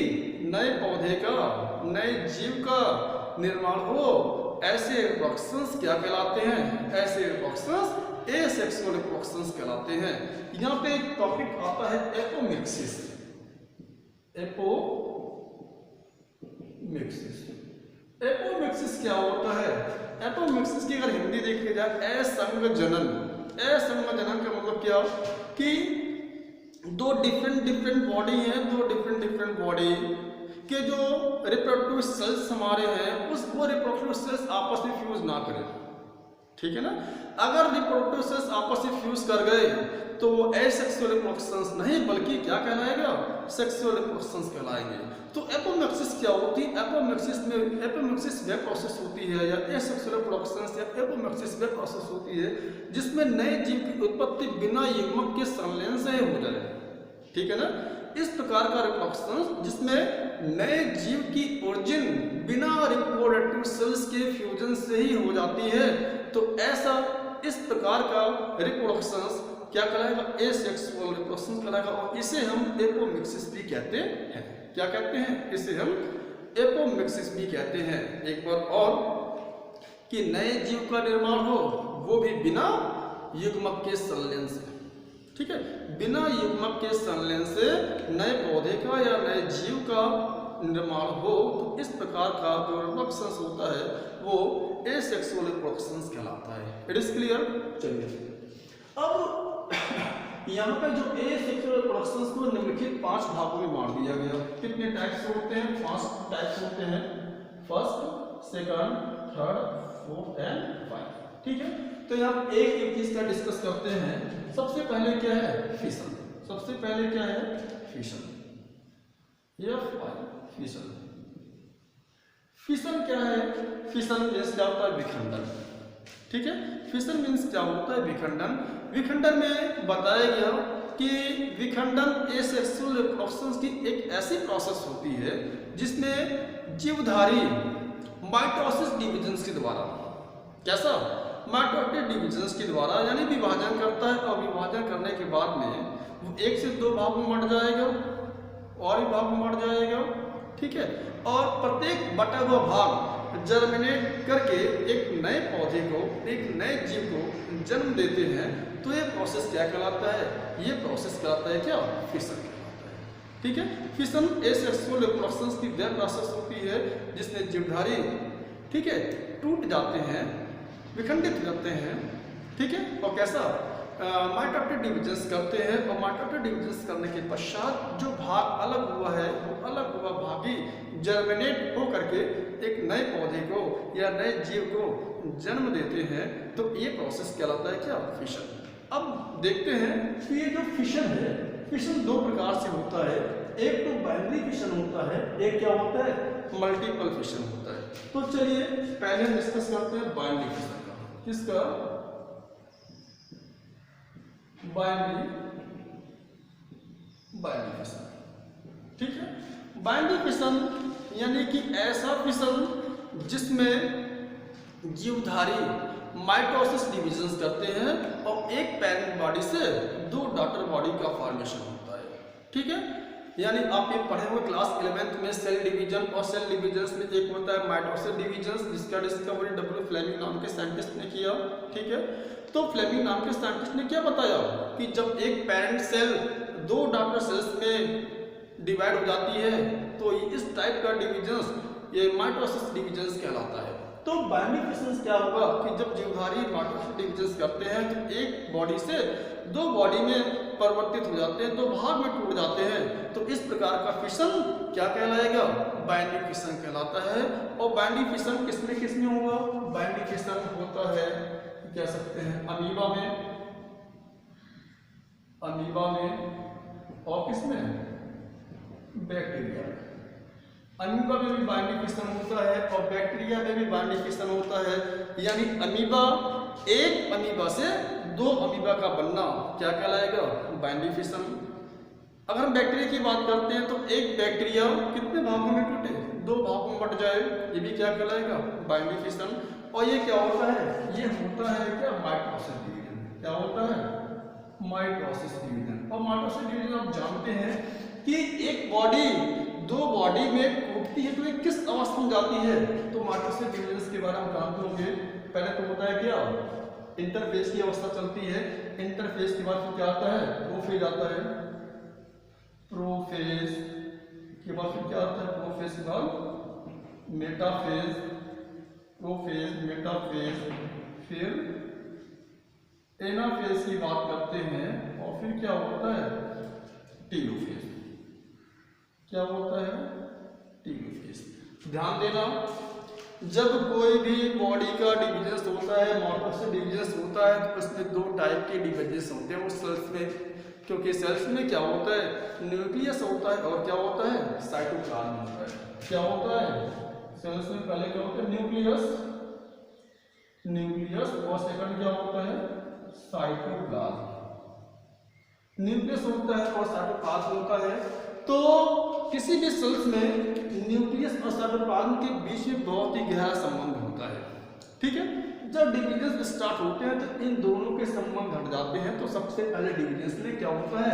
नए पौधे का, नए जीव का निर्माण हो, ऐसे रिप्रोडक्शंस क्या कहलाते हैं, ऐसे रिप्रोडक्शंस एसेक्सुअल रिप्रोडक्शंस कहलाते हैं। यहाँ पे एक टॉपिक आता है एपोमिक्सिस। एपोमिक्सिस क्या होता है? एपोमिक्सिस की अगर हिंदी देखी जाए, असंग जनन। असंग जनन का मतलब क्या कि दो डिफरेंट बॉडी हैं, दो डिफरेंट बॉडी के जो रिप्रोडक्टिव सेल्स हमारे हैं, उस वो रिप्रोडक्टिव सेल्स आपस में फ्यूज ना करें। ठीक है ना। अगर रिप्रोडक्टिव सेल्स आपस में फ्यूज कर गए तो वो एसेक्सुअल रिप्रोडक्शंस नहीं बल्कि क्या कहलाएगा, सेक्सुअल रिप्रोडक्शंस कहलाएंगे। तो एपोमिक्सिस क्या होती है, एपोमिक्सिस वह प्रोसेस होती है या एसेक्सुअल रिप्रोडक्शंस या एपोमिक्सिस वह प्रोसेस होती है जिसमें नए जीव की उत्पत्ति बिना युग्मक के संलयन से हो जाए, ठीक है ना। इस प्रकार का रिप्रोडक्शन जिसमें नए जीव की ओरिजिन बिना रिप्रोडक्टिव सेल्स के फ्यूजन से ही हो जाती है, तो ऐसा इस प्रकार का रिप्रोडक्शन क्या कहलाएगा, एसेक्सुअल रिप्रोडक्शन कहलाएगा। और इसे हम एपोमिक्सिस भी कहते हैं। क्या कहते हैं, इसे हम एपोमिक्सिस भी कहते हैं। एक बार और, कि नए जीव का निर्माण हो वो भी बिना युग्मक के संलयन से, ठीक है, बिना युग्मक के संलयन से नए पौधे का या नए जीव का निर्माण हो, तो इस प्रकार का जो रिप्रोडक्शन होता है वो एसेक्सुअल रिप्रोडक्शन कहलाता है। It is clear. चलिए अब यहाँ पे जो एसेक्सुअल रिप्रोडक्शन को निम्नलिखित 5 भागों में बांट दिया गया। कितने टाइप्स होते हैं, 5 टाइप्स होते हैं, first, second, third, fourth and 5, ठीक है। तो यहाँ एक एक चीज का डिस्कस करते हैं। सबसे पहले क्या है, फिशन। सबसे पहले क्या है, फिशन, फिशन। फिशन क्या है, फिशन मीन्स क्या होता है, विखंडन, ठीक है। फिशन मीन्स क्या होता है, विखंडन। विखंडन में बताया गया कि विखंडन एसेक्सुअल रिप्रोडक्शन की एक ऐसी प्रोसेस होती है जिसमें जीवधारी माइटोसिस डिविजन्स के द्वारा, कैसा, माइटोटिक डिविजन्स के द्वारा यानी विभाजन करता है, और विभाजन करने के बाद में वो 1 से 2 भाग में बढ़ जाएगा और भी भाग में बढ़ जाएगा, ठीक है। और प्रत्येक बटा हुआ भाग जर्मिनेट करके एक नए पौधे को, एक नए जीव को जन्म देते हैं। तो ये प्रोसेस क्या कहलाता है, ये प्रोसेस कहलाता है क्या, फिशन कहलाता है, ठीक है। फिशन एसेक्सुअल रिप्रोडक्शन की वह प्रोसेस होती है जिसमें जीवधारी, ठीक है, टूट जाते हैं, विखंडित हो जाते हैं, ठीक है, और कैसा माइटोटिक डिविजन्स करते हैं। और माइटोटिक डिविजन्स करने के पश्चात जो भाग अलग हुआ है वो अलग हुआ भाग ही जर्मिनेट हो करके एक नए पौधे को या नए जीव को जन्म देते हैं। तो ये प्रोसेस कहलाता है क्या, फिशन। अब देखते हैं कि ये जो फिशन है, फिशन 2 प्रकार से होता है। एक तो बाइनरी फिशन होता है, एक क्या होता है, मल्टीपल फिशन होता है। तो चलिए पहले हम डिस्कस करते हैं बाइनरी फिशन का। किसका, बाइनरी फिशन, ठीक है। बाइनरी फिशन यानी कि ऐसा फिशन जिसमें जीवधारी माइटोसिस डिविजन्स करते हैं और एक पेरेंट बॉडी से 2 डॉटर बॉडी का फॉर्मेशन होता है, ठीक है। यानी आप ये पढ़े हुए क्लास 11th में सेल डिवीजन, और सेल डिविजन्स में एक होता है माइटोसिस डिविजन्स जिसका डिस्कवरी W. फ्लेमिंग नाम के साइंटिस्ट ने किया, ठीक है। तो फ्लेमिंग नाम के साइंटिस्ट ने क्या बताया कि जब एक पेरेंट सेल 2 डॉटर सेल्स में डिवाइड हो जाती है तो इस टाइप का डिविजन्स ये माइटोसिस डिविजन्स कहलाता है। तो बाइनरी फिशन क्या होगा कि जब जीवधारी माइटोसिस डिविजन्स करते हैं तो एक बॉडी से 2 बॉडी में परिवर्तित हो जाते हैं, 2 भाग में टूट जाते हैं। तो इस प्रकार का फिशन क्या कहलाएगा, बाइनरी फिशन कहलाता है। और बाइनरी फिशन किसमें होगा, बाइनरी फिशन होता है कह सकते हैं अमीबा में और किसमें, बैक्टीरिया। अमीबा में भी बाइनरी फिशन होता है और बैक्टीरिया में भी बाइनरी फिशन होता है। यानी अमीबा, एक अमीबा से 2 अमीबा का बनना क्या कहलाएगा, बाइनरी फिशन। अगर हम बैक्टीरिया की बात करते हैं तो एक बैक्टीरिया कितने भागों में टूटे, 2 भागों में बट जाए, ये भी क्या कहलाएगा, बाइनरी फिशन। और ये क्या होता है, ये होता है क्या, माइटोसिस डिवीजन। क्या होता है, माइटोसिस डिवीजन। और माइटोसिस डिवीजन आप जानते हैं कि एक बॉडी 2 बॉडी में टूटती है तो ये किस अवस्था में जाती है। तो माइटोसिस डिवीजन के बारे में जानते होंगे। पहले तो होता है क्या, इंटरफेस की अवस्था चलती है, इंटरफेस के बाद फिर क्या आता है, प्रोफेज आता है, प्रोफेज के बाद फिर क्या आता है, प्रोफेज के बाद मेटाफेज, प्रोफेज, मेटाफेज, फिर एनाफेज की बात करते हैं और फिर क्या होता है, टीलोफेज। क्या होता है, टीलोफेज। ध्यान देना जब कोई भी बॉडी का डिविजन होता है, मॉडल से डिविजन होता है, तो उसमें दो टाइप के डिविजन होते हैं वो सेल्स में। क्योंकि सेल्स में क्या होता है, न्यूक्लियस होता है और क्या होता है, साइटोप्लाज्म होता है। क्या होता है सेल्स में, पहले क्या होता है न्यूक्लियस और सेकंड क्या होता है, साइटोप्लाज्म। न्यूक्लियस होता है और साइटोप्लाज्म होता है। तो किसी भी सेल्स में न्यूक्लियस और साइटोप्लाज्म के बीच में बहुत ही गहरा संबंध होता है। ठीक है, जब डिविजन स्टार्ट होते हैं तो इन दोनों के संबंध हट जाते हैं। तो सबसे पहले डिविजन में क्या होता है,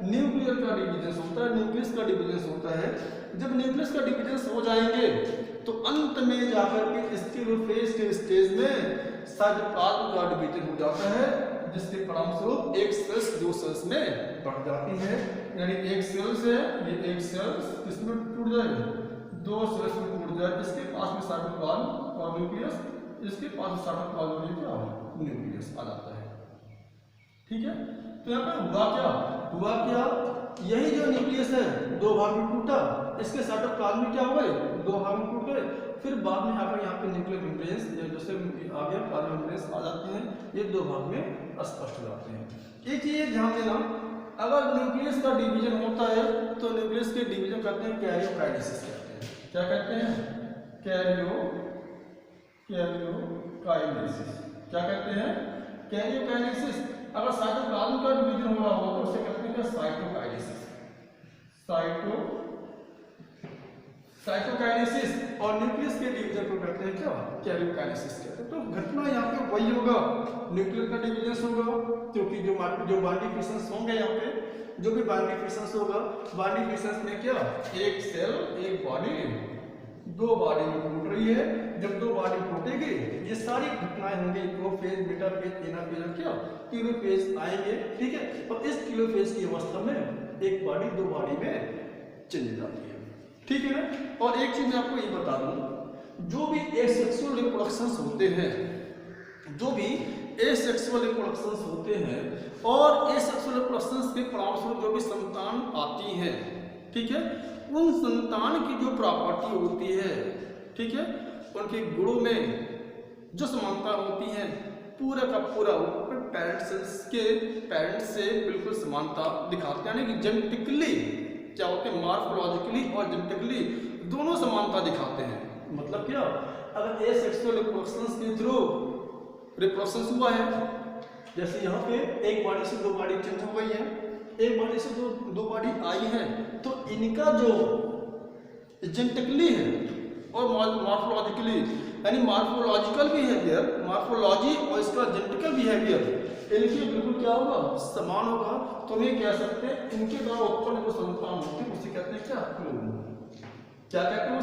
न्यूक्लियर का डिविजन होता है, न्यूक्लियस का डिविजन होता है। जब न्यूक्लियस का डिविजन हो जाएंगे तो अंत में जाकर के स्टेलोफेज के स्टेज में साइटोप्लाज्म का डिविजन हो जाता है, जिसके परिणामस्वरूप एक सेल्स दो सेल्स में बढ़ जाती है। यानी एक सेल्स है, ये एक सेल्स किसमें टूट जाए, दो सेल्स में टूट जाए। इसके पास में साइटोप्लाज्म और न्यूक्लियस, इसके पास साइटोप्लाज्म और क्या न्यूक्लियस आ जाता है। ठीक है, तो यहाँ पे हुआ क्या, यही जो न्यूक्लियस है दो भाग में टूटा, इसके साइटोप्लाज्म में क्या हो गए, दो भाग में टूट गए। फिर बाद में आकर यहाँ पे न्यूक्लियर मेम्ब्रेन्स जैसे आ गया, प्लाज्मा मेम्ब्रेन्स आ जाते हैं, ये दो भाग में स्पष्ट हो जाते हैं। एक चीज ध्यान देना, अगर न्यूक्लियस का डिवीजन होता है तो न्यूक्लियस के डिवीजन करते हैं कैरियोकाइनेसिस कहते हैं। क्या कहते हैं, कैरियोकाइनेसिस। क्या कहते हैं, कैरियोकाइनेसिस। अगर साइटोप्लाज्म का डिवीजन हो रहा हो तो उसे कहते हैं साइटोकाइनेसिस। साइटोकाइनेसिस और न्यूक्लियस के डिवीजन को कहते हैं क्या, कैरियोकाइनेसिस कहते हैं। तो घटना यहाँ पे वही होगा, न्यूक्लियर का डिवीजन होगा, क्योंकि जो बाइंडिंग फिशंस होंगे यहाँ पे, जो भी बाइंडिंग फिशंस होगा, बाइंडिंग फिशंस में क्या, एक सेल एक बॉडी दो बॉडी में टूट रही है। जब दो बॉडी टूटेगी ये सारी घटनाएं होंगी, प्रोफेज, मेटाफेज, एनाफेज, क्या टेलोफेज आएंगे। ठीक है, और इस टेलोफेज की अवस्था में एक बॉडी दो बॉडी में चली जाती है। ठीक है ना। और एक चीज मैं आपको ये बता दूं, जो भी एसेक्सुअल रिप्रोडक्शंस होते हैं, जो भी एसेक्सुअल रिप्रोडक्शंस होते हैं और एसेक्सुअल रिप्रोडक्शंस के परिणामस्वरूप जो भी संतान आती है, ठीक है, उन संतान की जो प्रॉपर्टी होती है, ठीक है, उनके गुणों में जो समानता होती है, पूरा का पूरा पेरेंट्स से बिल्कुल समानता दिखाते हैं। यानी कि जेनेटिकली क्या होते हैं, मॉर्फोलॉजिकली और जेनेटिकली दोनों समानता दिखाते हैं। मतलब क्या, अगर एसेक्सुअल रिप्रोडक्शंस के थ्रू रिप्रोडक्शन हुआ है, जैसे यहाँ पे एक बॉडी से दो बॉडी चेंज हो गई है, एक बॉडी से दो बॉडी आई है, तो इनका जो जेनेटिकली है और मॉर्फोलॉजिकली, यानी मॉर्फोलॉजिकल बिहेवियर, मॉर्फोलॉजी और इसका जेनेटिकल बिहेवियर, इनके बिल्कुल क्या होगा, समान होगा। तो हम ये कह सकते हैं इनके द्वारा उत्पन्न जो संतान होती है उसे कहते हैं क्या, क्लोन। क्या कहते हैं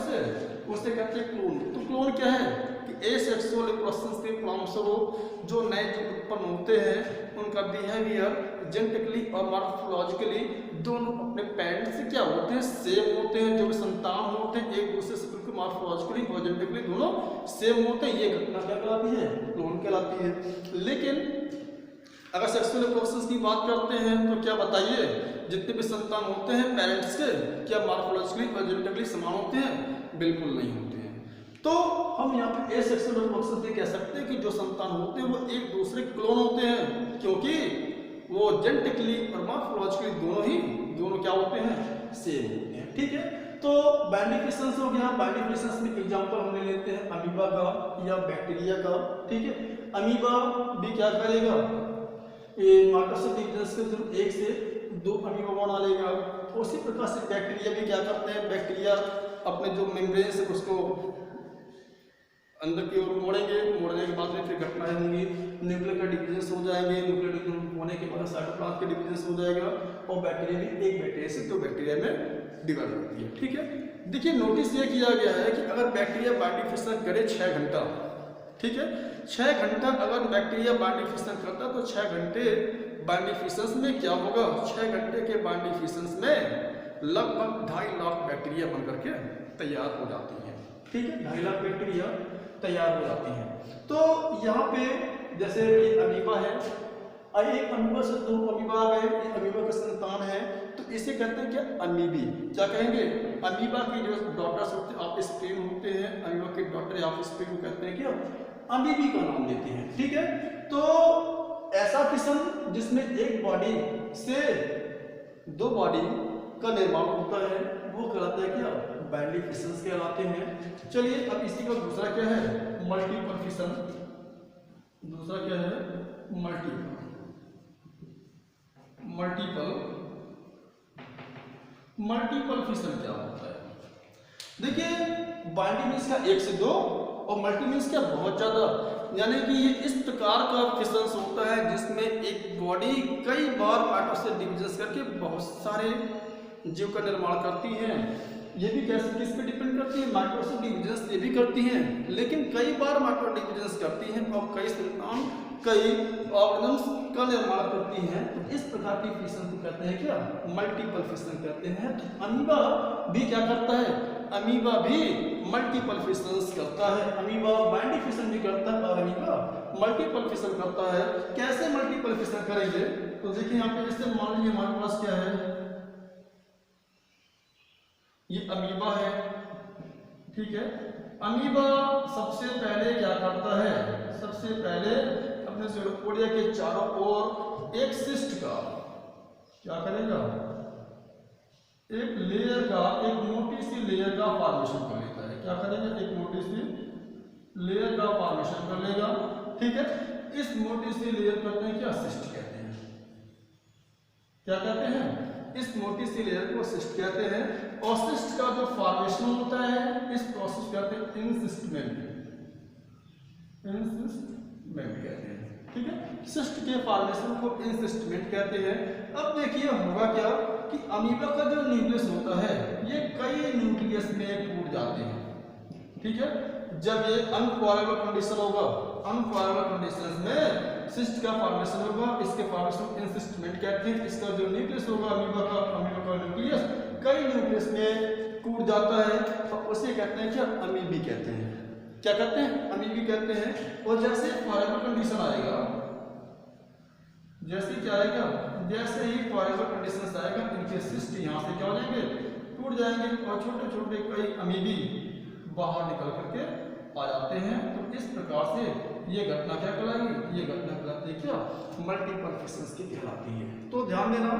उसे कहते हैं क्लोन। तो क्लोन क्या है कि एसेक्सुअल रिप्रोडक्शन के परिणामस्वरूप जो नए जीव उत्पन्न होते हैं उनका बिहेवियर जेनेटिकली और मॉर्फोलॉजिकली दोनों अपने पेरेंट्स से क्या होते हैं, सेम होते हैं। जो भी संतान होते हैं एक दूसरे से बिल्कुल मॉर्फोलॉजिकली और जेनेटिकली दोनों सेम होते हैं। ये घटना क्या कहलाती है, क्लोन कहलाती है। लेकिन अगर सेक्सुअल रिप्रोडक्शन की बात करते हैं तो क्या बताइए, जितने भी संतान होते हैं पेरेंट्स के, क्या मॉर्फोलॉजिकली और जेनेटिकली समान होते हैं, बिल्कुल नहीं होते हैं। तो हम यहाँ पे एसेक्सुअल रिप्रोडक्शन से कह सकते हैं कि जो संतान होते हैं वो एक दूसरे क्लोन होते हैं, क्योंकि वो जेनेटिकली और मॉर्फोलॉजिकली दोनों क्या होते हैं, सेम होते हैं। ठीक है, तो बाइंडिंग फिशंस हो गया। बाइंडिंग फिशंस में एग्जांपल हमने लेते हैं अमीबा का या बैक्टीरिया का। ठीक है, अमीबा भी क्या करेगा, ये माइटोसिस डिविजन के थ्रू एक से दो अमीबा बना लेगा। उसी प्रकार से बैक्टीरिया भी क्या करते हैं, बैक्टीरिया अपने जो मेम्ब्रेन से उसको अंदर की ओर मोड़ने के बाद में फिर घटनाएं होंगी, न्यूक्लियर का डिविजन हो जाएंगे, न्यूक्लियर डिविजन होने के बाद साइटोप्लाज्म के डिविजन हो जाएगा और बैक्टीरिया भी एक बैक्टीरिया से दो बैक्टीरिया में डिवाइड होती है। ठीक है, देखिए नोटिस ये किया गया है कि अगर बैक्टीरिया बाइंडिंग फिशन करे 6 घंटा, ठीक है, 6 घंटा अगर बैक्टीरिया बाइंडिंग फिशन करता तो 6 घंटे बाइंडिंग फिशंस में क्या होगा, 6 घंटे के बाइंडिंग फिशंस में लगभग 2.5 लाख बैक्टीरिया बनकर के तैयार हो जाती है। ठीक है, 2.5 लाख बैक्टीरिया तैयार हो जाती हैं। तो यहाँ पे जैसे ये अमीबा है, एक अमीबा से दो अमीबा आ गए, अमीबा का संतान है, तो इसे कहते हैं क्या, अमीबी। क्या कहेंगे, अमीबा की जो डॉटर्स होते हैं, आप स्प्रेन होते हैं, अमीबा के डॉटर या स्प्रेन को कहते हैं क्या, अमीबी का नाम देते हैं। ठीक है, तो ऐसा फिशन जिसमें एक बॉडी से दो बॉडी का निर्माण होता है वो कहलाता है क्या, बाइनरी फिशंस कहलाते हैं। चलिए अब इसी का दूसरा क्या है, मल्टीपल फिशन। दूसरा क्या है, मल्टीपल फिशन क्या होता है। देखिए बाइनरी मीन्स का एक से दो और मल्टी मीन्स क्या, बहुत ज्यादा। यानी कि ये इस प्रकार का फिशंस होता है जिसमें एक बॉडी कई बार माइटोसिस डिविजन करके बहुत सारे जीव का निर्माण करती है। ये भी कैसे, किस पे डिपेंड करती है, माइटोसिस डिविजन ये भी करती हैं, लेकिन कई बार माइटो डिविजन करती हैं और कई ऑर्गेनिज्म्स का निर्माण करती हैं। तो इस प्रकार की फिशन को कहते हैं क्या, मल्टीपल फिशन कहते हैं। तो अमीबा भी क्या करता है, अमीबा भी मल्टीपल फिशंस करता है। अमीबा बाइनरी फिशन भी करता है और अमीबा मल्टीपल फिशन करता है। कैसे मल्टीपल फिशन करेंगे, तो देखिए यहाँ पे जैसे मान लीजिए हमारे पास क्या है, ये अमीबा है। ठीक है, अमीबा सबसे पहले क्या करता है, सबसे पहले अपने ज़ीरोपोडिया के चारों ओर एक सिस्ट का क्या करेगा, एक लेयर का, एक मोटी सी लेयर का फॉर्मेशन कर लेता है। क्या करेगा, एक मोटी सी लेयर का फॉर्मेशन कर लेगा। ठीक है, इस मोटी सी लेयर कहते हैं क्या, सिस्ट कहते हैं। क्या कहते हैं, इस मोटी सी लेयर को सिस्ट कहते हैं। और सिस्ट का जो फॉर्मेशन होता है इस प्रोसेस कहते हैं इंसिस्टमेंट कहते हैं। ठीक है, सिस्ट के फॉर्मेशन को इंसिस्टमेंट कहते हैं। अब देखिए होगा क्या कि अमीबा का जो न्यूक्लियस होता है ये कई न्यूक्लियस में टूट जाते हैं। ठीक है, जब ये अनफॉर्मेबल कंडीशन होगा, अनफॉर्मेबल कंडीशंस में सिस्ट का फॉर्मेशन होगा, इसके फॉर्मेशन इंसिस्टमेंट कहते हैं। इसका जो न्यूक्लियस होगा अमीबा का न्यूक्लियस कई न्यूक्लियस में टूट जाता है तो उसे कहते हैं क्या, अमीबी कहते हैं। क्या कहते हैं, अमीबी कहते हैं। और जैसे फॉर्मेबल कंडीशन आएगा, जैसे क्या आएगा, जैसे ही फॉर्मेबल कंडीशन आएगा इनके सिस्ट यहाँ से क्या हो जाएंगे, टूट जाएंगे और छोटे छोटे कई अमीबी बाहर निकल करके आ जाते हैं। तो इस प्रकार से ये घटना क्या कहलाएगी, ये घटना कहलाती है क्या, मल्टीपल फिशंस की कहलाती है। तो ध्यान देना,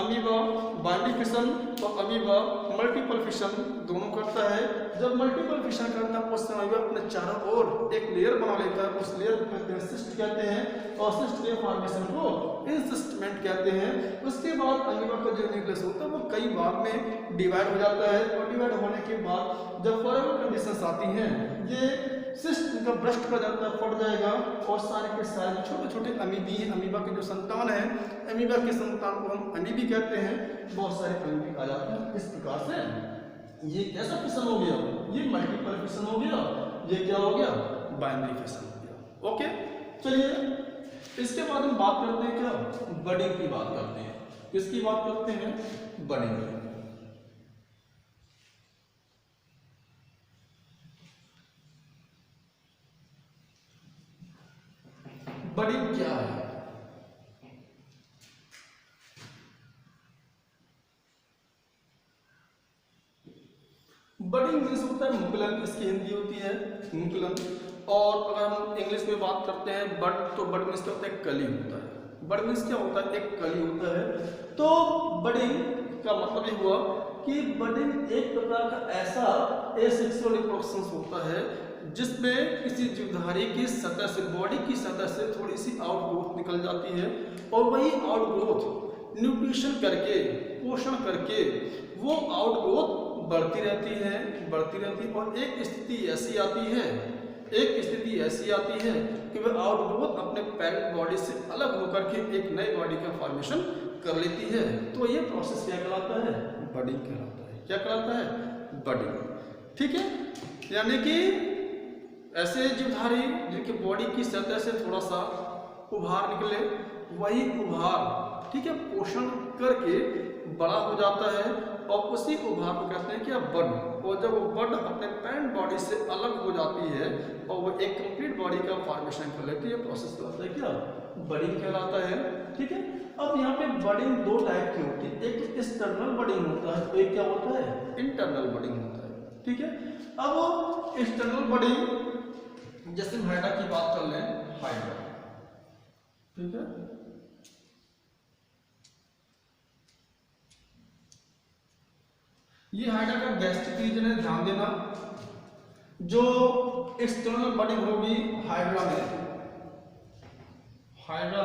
अमीबा बाइनरी फिशन और अमीबा मल्टीपल फिशन दोनों करता है। जब मल्टीपल फिशन करता है उस समय वह अपने चारों ओर एक लेयर बना लेता है, उस लेयर को कहते हैं सिस्ट कहते हैं और सिस्ट के फॉर्मेशन को इंसिस्टमेंट कहते हैं। उसके बाद अमीबा का जो न्यूक्लियस होता है वो कई भाग में डिवाइड हो जाता है और डिवाइड होने के बाद जब फॉर्मेबल कंडीशंस आती हैं ये सिस्ट का ब्रस्ट कर जाता है, फट जाएगा और सारे के सारे छोटे छोटे अमीबी, अमीबा के जो संतान है, अमीबा के संतान को हम अमीबी कहते हैं, बहुत सारे अमीबी आ जाते हैं। इस प्रकार से ये कैसा फिशन हो गया, ये मल्टीपल फिशन हो गया, ये क्या हो गया, बाइनरी फिशन हो गया। ओके, चलिए इसके बाद हम बात करते हैं क्या, बडिंग की बात करते हैं। किसकी बात करते हैं, बडिंग की। बडिंग क्या है, बडिंग मीन्स होता है मुकुलन, इसकी हिंदी होती है मुकुलन। और अगर हम इंग्लिश में बात करते हैं बड, तो बड मीन्स क्या होता है, कली होता है। बड मीन्स क्या होता है, एक कली होता है। तो बडिंग का मतलब ये हुआ कि बडिंग एक प्रकार का ऐसा एसेक्सुअल रिप्रोडक्शन होता है जिसमें किसी जीवधारी की सतह से, बॉडी की सतह से थोड़ी सी आउटग्रोथ निकल जाती है और वही आउटग्रोथ न्यूट्रिशन करके, पोषण करके वो आउटग्रोथ बढ़ती रहती है और एक स्थिति ऐसी आती है कि वह आउटग्रोथ अपने पेरेंट बॉडी से अलग होकर के एक नई बॉडी का फॉर्मेशन कर लेती है। तो ये प्रोसेस क्या कहलाता है, बडिंग कहलाता है। क्या कहलाता है, बडिंग। ठीक है, यानी कि ऐसे जीवधारी जिनकी बॉडी की सतह से थोड़ा सा उभार निकले, वही उभार, ठीक है, पोषण करके बड़ा हो जाता है और उसी उभार को कहते हैं क्या, बड। और जब वो बड अपने पेरेंट बॉडी से अलग हो जाती है और वो एक कंप्लीट बॉडी का फॉर्मेशन कर लेती है, प्रोसेस कहलाता है क्या, बडिंग कहलाता है। ठीक है, अब यहाँ पे बडिंग दो टाइप की होती है, एक एक्सटर्नल बडिंग होता है, तो एक क्या होता है, इंटरनल बडिंग होता है। ठीक है, अब एक्सटर्नल बडिंग जैसे हाइड्रा की बात कर लें, हाइड्रा, ठीक है, ये हाइड्रा का गैस्ट्रिक रीजन है, ध्यान देना। जो एक्सटर्नल बडिंग होगी हाइड्रा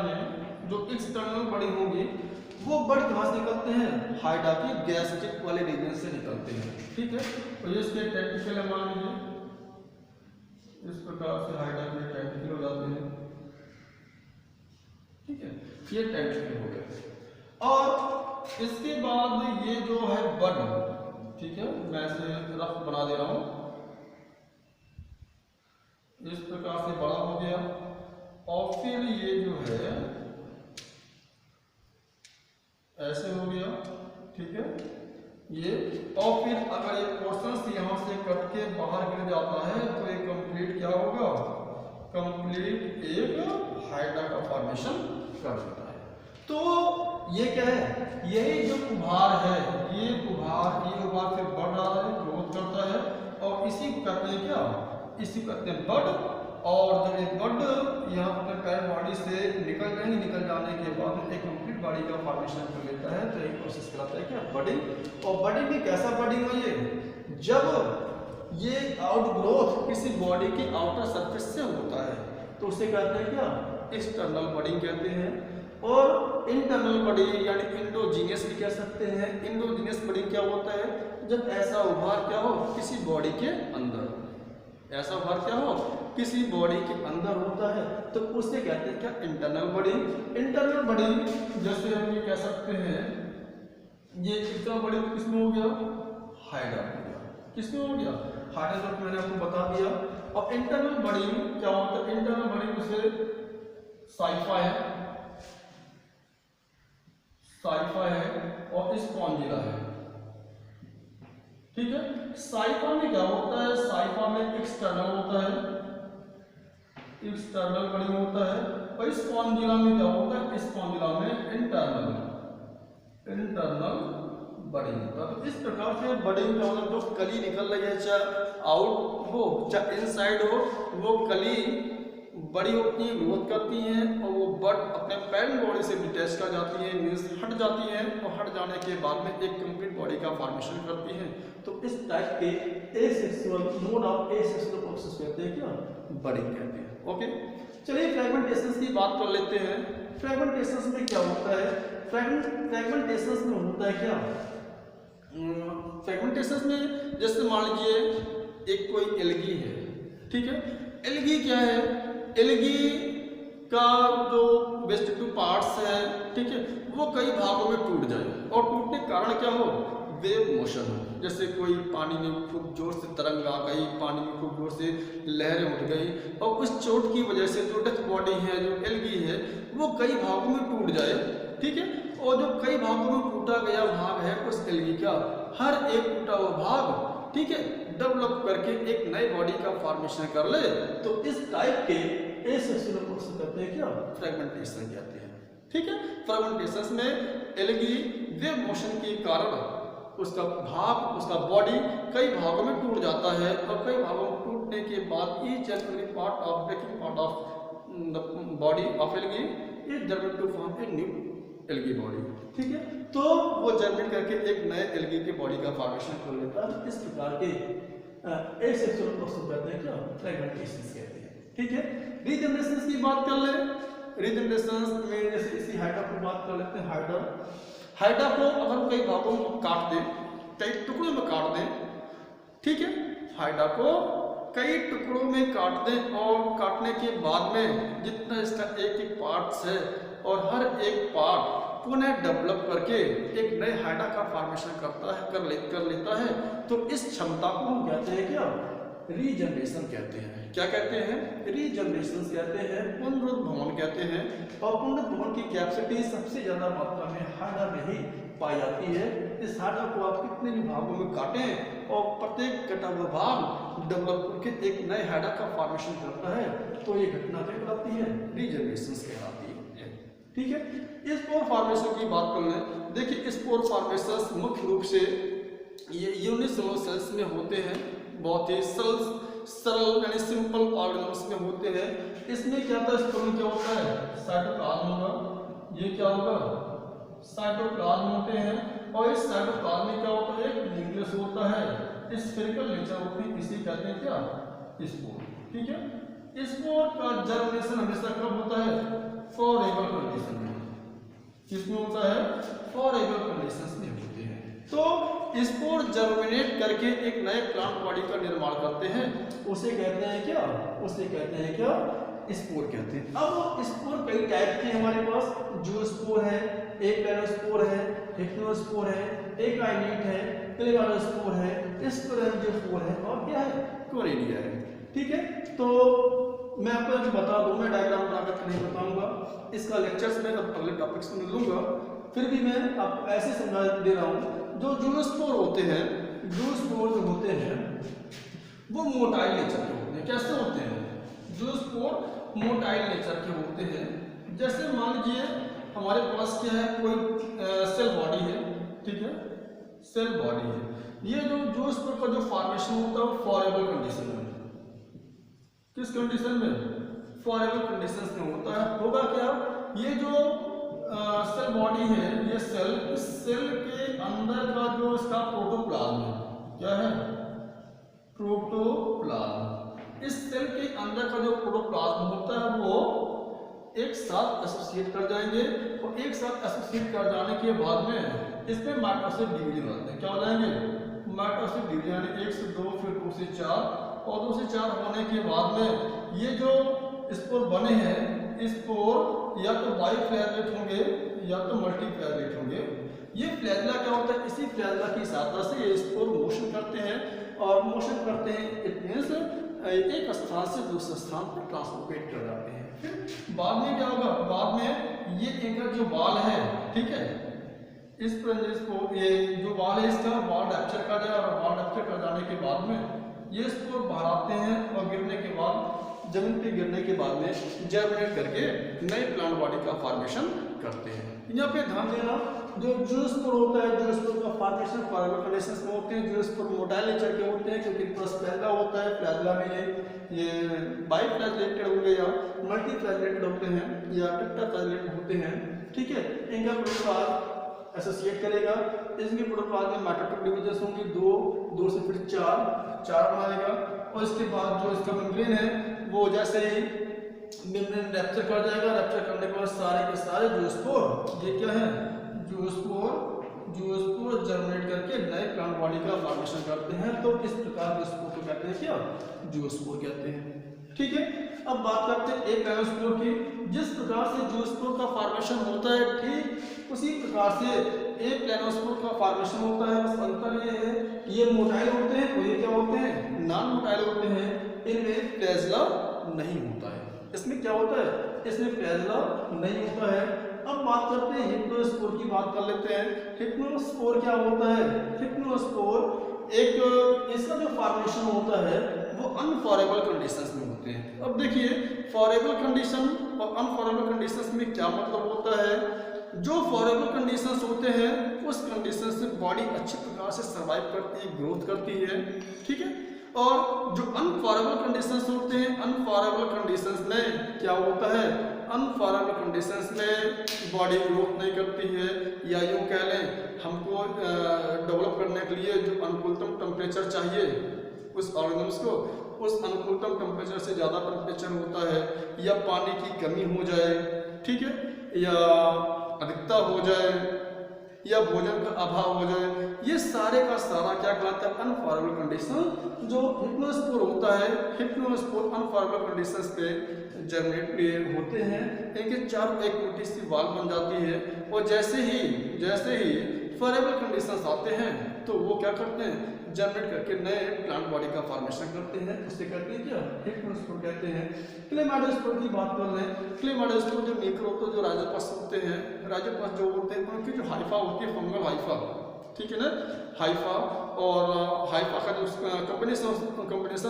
में जो एक्सटर्नल बडिंग होगी वो बड कहां से निकलते हैं, हाइड्रा की गैस्ट्रिक वाले रीजन से निकलते हैं। ठीक है, तो ये इसके टेंटिकल है, मान लीजिए इस प्रकार से हाइड्रा के टेंटिकल हो जाते हैं। ठीक है, ये टेंटिकल हो गया। और इसके बाद ये जो है बड, ठीक है, मैं इसे रफ बना दे रहा हूं, इस प्रकार से बड़ा हो गया। और फिर ये जो है ऐसे हो गया। ठीक है, ये, और फिर अगर ये पोर्शन यहां से कट के बाहर गिर जाता है तो ये कंप्लीट क्या होगा, कंप्लीट एक हाइड्रा का फॉर्मेशन कर देता है। तो ये क्या है, यही जो उभार है, ये उभार फिर बढ़ रहा है, ग्रोथ करता है, और इसी को कहते हैं क्या, इसी को कहते हैं बड। और जब एक बड यहाँ अपने पैर बॉडी से निकल जाने के बाद एक कंप्लीट बॉडी का फॉर्मेशन कर लेता है, तो एक प्रोसेस कहलाता है क्या, बडिंग। और बडिंग भी कैसा बडिंग है, ये जब ये आउट ग्रोथ किसी बॉडी के आउटर सरफेस से होता है तो उसे कहते हैं क्या, एक्सटर्नल बडिंग कहते हैं। और इंटरनल बडिंग यानी इंडोजीनियस भी कह सकते हैं। इंडोजीनियस बडिंग क्या होता है, जब ऐसा उभार क्या हो किसी बॉडी के अंदर, ऐसा उभार क्या हो किसी बॉडी के अंदर होता है, तो उसे कहते हैं क्या, इंटरनल बडिंग। इंटरनल बडिंग जैसे हम ये कह सकते हैं, ये एक्सटर्नल बडिंग किसमें हो गया, हाइड्रा हो गया, किसमें हो गया, हाइड्रा, जो मैंने आपको बता दिया। और इंटरनल बडिंग क्या होता है, इंटरनल बडिंग जैसे साइफा है और स्पॉन्जिला है। ठीक है, साइफा में क्या होता है, साइफा में एक्सटर्नल होता है, एक्सटर्नल बडिंग होता है। और स्पॉन्जिला में क्या होता है, स्पॉन्जिला में इंटरनल बडिंग होता है। तो इस प्रकार से बडिंग का मतलब जो कली निकल रही है, चाहे आउट हो चाहे इनसाइड हो, वो कली बड़ी होती है, ग्रोथ करती हैं, और वो बड अपने पेरेंट बॉडी से डिटैच कर जाती है, मीन्स हट जाती हैं, और हट जाने के बाद में एक कंप्लीट बॉडी का फॉर्मेशन करती हैं। तो इस टाइप के asexual mode of asexual process कहते हैं क्या, बडिंग कहते हैं। ओके, चलिए फ्रेगमेंटेशन की बात कर लेते हैं। फ्रेगमेंटेशन में क्या होता है, फ्रेगमेंटेशन में होता है क्या, फ्रेगमेंटेशन में जैसे मान लीजिए एक कोई एल्गी है। ठीक है, एल्गी क्या है, एल्गी का जो बेस्ट टू पार्ट्स है, ठीक है, वो कई भागों में टूट जाए, और टूटने के कारण क्या हो, वेव मोशन हो। जैसे कोई पानी में खूब जोर से तरंग आ गई, पानी में खूब जोर से लहरें उठ गई, और उस चोट की वजह से जो डेथ बॉडी है, जो एल्गी है, वो कई भागों में टूट जाए। ठीक है, और जो कई भागों में टूटा गया भाग है उस एल्गी का, हर एक टूटा हुआ भाग, ठीक है, डेवलप करके एक नई बॉडी का फॉर्मेशन कर ले, तो इस टाइप के एसेक्सुअल प्रोसेस कहते हैं क्या, फ्रेगमेंटेशन कहते हैं। ठीक है, फ्रेगमेंटेशन में एल्गी वेव मोशन के कारण उसका भाग, उसका बॉडी कई भागों में टूट जाता है, और कई भागों में टूटने के बाद each and every part of breaking part of the body of algae is generate to form a new algae body. ठीक है, तो वो जनरेट करके एक नए एल्गी की बॉडी का फॉर्मेशन कर लेता है। इस प्रकार के एसेक्सुअल प्रोसेस कहते हैं क्या, फ्रेगमेंटेशन कहते हैं। ठीक है, रीजनरेशन की बात कर ले। रीजनरेशन में जैसे इसी हाइड्रा की बात कर लेते हैं। हाइड्रा को अगर कई भागों में काट दें, कई टुकड़ों में काट दें, ठीक है, हाइड्रा को कई टुकड़ों में काट दें, और काटने के बाद में जितना इसका एक एक पार्ट्स है, और हर एक पार्ट पुनः डेवलप करके एक नए हाइड्रा का फॉर्मेशन करता है, कर लेता है, तो इस क्षमता को हम कहते हैं क्या, रीजनरेशन कहते हैं। क्या कहते हैं, रीजनरेशन कहते हैं, पुनरुद्भवन कहते हैं। और पुनरुद्भवन की कैपेसिटी सबसे ज्यादा मात्रा में हाइड्रा में ही पाई जाती है। इस हाइड्रा को आप कितने भी भागों में काटें, और प्रत्येक कटा हुआ भाग डेवलप करके एक नए हाइड्रा का फॉर्मेशन करता है, तो ये घटना क्या कहलाती है, रीजनरेशन कहलाती है। ठीक है। स्पोर फॉर्मेशन की बात कर लें, देखिए स्पोर फॉर्मेशन मुख्य रूप से ये यूनिसेलुलर सेल्स में होते हैं, बहुत ही सरल यानी सिंपल ऑर्गेनिल्स में होते हैं। इसमें क्या होता है, स्पोर में क्या होता है, साइटोप्लाज्म होगा, ये क्या होगा, साइटोप्लाज्म होते हैं, और इस साइटोप्लाज्म में क्या होता है, एक न्यूक्लियस होता है, स्फेरिकल नेचर होती है, इसी कहते हैं क्या, स्पोर। ठीक है। स्पोर का जर्मिनेशन हमेशा कब होता है, फॉरेबल कंडीशन में। किसमें होता है, फॉरेबल कंडीशंस में होते हैं। तो स्पोर जर्मिनेट करके एक नए प्लांट बॉडी का निर्माण करते हैं, उसे कहते हैं क्या, उसे कहते हैं क्या, स्पोर कहते हैं। अब स्पोर कई टाइप के हमारे पास, जो स्पोर है, एक प्लानोस्पोर है, हिप्नोस्पोर है, एक आइनेट है, क्लेमाडोस्पोर है, स्पोरेंजियोस्पोर है, और क्या है, कोरेनिया है। ठीक है। तो मैं आपको अभी बता दूं, मैं डायग्राम बनाकर नहीं बताऊंगा, इसका लेक्चर्स में अगले टॉपिक्स में लूंगा, फिर भी मैं आपको ऐसे समझा दे रहा हूं। जो जूस्पोर होते हैं, जूस्पोर जो होते हैं वो मोटाइल नेचर के होते हैं। कैसे होते हैं, जूस्पोर मोटाइल नेचर के होते हैं। जैसे मान लीजिए हमारे पास क्या है, कोई सेल बॉडी है, ठीक है, सेल बॉडी है, ये जो जूस्पोर का जो फॉर्मेशन होता है वो फॉरेबल कंडीशन में, किस कंडीशन में, फॉरेबल कंडीशंस में होता है। होगा क्या, ये जो सेल बॉडी है, ये सेल, इस सेल के अंदर का जो इसका प्रोटोप्लाज्म है, क्या है, प्रोटोप्लाज्म, इस सेल के अंदर का जो प्रोटोप्लाज्म होता है वो एक साथ एसोसिएट कर जाएंगे, और एक साथ एसोसिएट कर जाने के बाद में इसमें माइटोसिस डिवीजन होते हैं। क्या हो जाएंगे, माइटोसिस डिवीजन, यानी 1 से 2, फिर 2 से 4, और 2 से 4 होने के बाद में ये जो स्पोर बने हैं, स्पोर या तो बाइफ्लैजेलेट होंगे या तो मल्टीफ्लैजेलेट होंगे। ये फ्लैजला क्या होता है, इसी फ्लैजला की सहायता से ये स्पोर मोशन करते हैं, और मोशन करते हैं इट मीन्स एक स्थान से दूसरे स्थान पर ट्रांसलोकेट कर जाते हैं। फिर बाद में क्या होगा, बाद में ये इनका जो वाल है, ठीक है, इस पर इसको ये जो वाल है इसका वाल रैप्चर कर जाए, और वाल रैप्चर कर जाने के बाद में ये स्पोर बाहर आते हैं, और गिरने के बाद, जमीन पे गिरने के बाद में जर्मिनेट करके नए प्लांट बॉडी का फॉर्मेशन करते हैं। यहाँ पे ध्यान देना, जो जूस्पोर होता है, जूस्पोर का फॉर्मेशन फॉरेबल कंडीशंस में होते हैं। जूस्पोर मोटाइल नेचर के होते हैं, क्योंकि प्लस फ्लैजला होता है, फ्लैजला में ये बाइफ्लैजेलेटेड होंगे या मल्टीफ्लैजेलेटेड होते हैं या टेट्राफ्लैजेलेटेड होते हैं। ठीक है। इनका प्रोटोप्लाज्म एसोसिएट करेगा, इसके प्रोटोप्लाज्म में माइटोटिक डिवीजन होंगे, 2 से फिर 4 बनाएगा, और इसके बाद जो इसका मेम्ब्रेन है वो जैसे ही मेम्ब्रेन रैप्चर कर जाएगा, रैप्चर करने के बाद सारे के सारे जूस्पोर, ये क्या है, जूस्पोर जर्मिनेट करके नए प्लांट बॉडी का फॉर्मेशन करते हैं। तो इस प्रकार जूस्पोर को कहते हैं क्या, जूस्पोर कहते हैं। ठीक है। अब बात करते हैं एक प्लानोस्पोर की। जिस प्रकार से जूस्पोर का फॉर्मेशन होता है, ठीक उसी प्रकार से एक प्लानोस्पोर का फॉर्मेशन होता है। बस अंतर ये है कि ये मोटाइल होते हैं और ये क्या होते हैं, नॉन मोटाइल होते हैं। इनमें फ्लैजला नहीं होता है। इसमें क्या होता है, इसमें फ्लैजला नहीं होता है। अब बात करते हैं हिप्नोस्पोर की, बात कर लेते हैं। हिप्नोस्पोर क्या होता है, हिप्नोस्पोर एक इसका जो फॉर्मेशन होता है वो अनफॉरेबल कंडीशंस में होते हैं। अब देखिए फॉरेबल कंडीशन और अनफॉरेबल कंडीशंस में क्या मतलब होता है। जो फॉरेबल कंडीशंस होते हैं उस कंडीशन से बॉडी अच्छे प्रकार से सर्वाइव करती है, ग्रोथ करती है, ठीक है। और जो अनफॉरेबल कंडीशंस होते हैं, अनफॉरेबल कंडीशंस में क्या होता है, अनफॉरेबल कंडीशंस में बॉडी ग्रोथ नहीं करती है, या यूँ कह लें हमको डेवलप करने के लिए जो अनुकूलतम टेम्परेचर चाहिए उस ऑर्गेनिम्स को, उस अनुकूलतम टेम्परेचर से ज़्यादा टेम्परेचर होता है, या पानी की कमी हो जाए, ठीक है, या अधिकता हो जाए, या भोजन का अभाव हो जाए, ये सारे का सारा क्या कहलाता है, अनफॉरेबल कंडीशन। जो हिप्नोस्पोर होता है, हिप्नोस्पोर अनफॉरेबल कंडीशंस पे जर्मिनेट होते हैं। इनके चारों एक मोटी सी वाल बन जाती है, और जैसे ही फॉरेबल कंडीशंस आते हैं तो वो क्या करते हैं, जर्मिनेट करके नए प्लांट बॉडी का फॉर्मेशन करते हैं। उससे करते हैं क्या, हिप्नोस्पोर कहते हैं। क्लेमाइडोस्पोर की बात कर लें। क्लेमाइडोस्पोर जो मिक्रोटो जो राइजोपस होते हैं, राइजोपस जो होते हैं उनकी जो हाइफा होती है, फंगल हाइफा, ठीक है ना, हाइफा, और हाइफा का जो कॉम्बिनेशन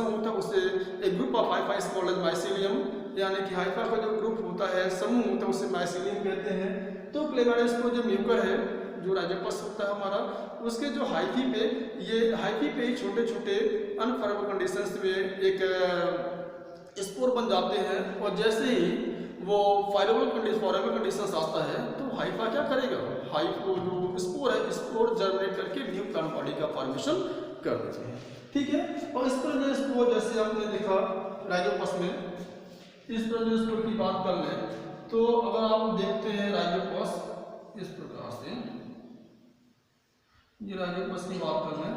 होता है उससे एक group of hypha is called as mycelium, यानी कि हाइफा का जो ग्रुप होता है, समूह होता है, उसे माइसिलियम कहते हैं। तो क्लेमाइडोस्पोर जो म्यूकर है, जो राइजोपस होता है हमारा, उसके जो हाइफी पे, ये हाइफी पे ही छोटे छोटे अनफेवरेबल कंडीशंस में एक स्पोर बन जाते हैं, और जैसे ही वो फॉरेबल कंडीशंस आता है तो हाइफा क्या करेगा, हाइफो जो स्पोर है, स्पोर जर्मिनेट करके न्यू प्लांट बॉडी का फॉर्मेशन कर देते हैं। ठीक है, और इस पर जो स्पोर, जैसे हमने देखा राइजोपस में, इस पर जो स्पोर की बात कर लें तो अगर आप देखते हैं राइजोपस इस प्रकार से, ये राइजोपस की बात कर लें,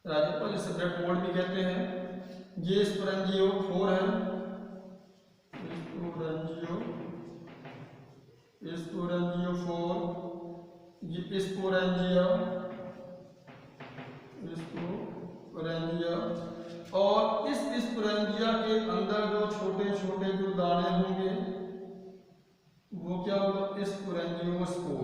राइजोपस जिसे ब्रेड मोल्ड भी कहते हैं, ये स्पोरेंजियोफोर है, स्पोरेंजियोफोर, ये स्पोरेंजिया, और इस स्पोरेंजिया के अंदर जो छोटे छोटे जो दाने होंगे वो क्या होगा, स्पोरेंजियोस्पोर,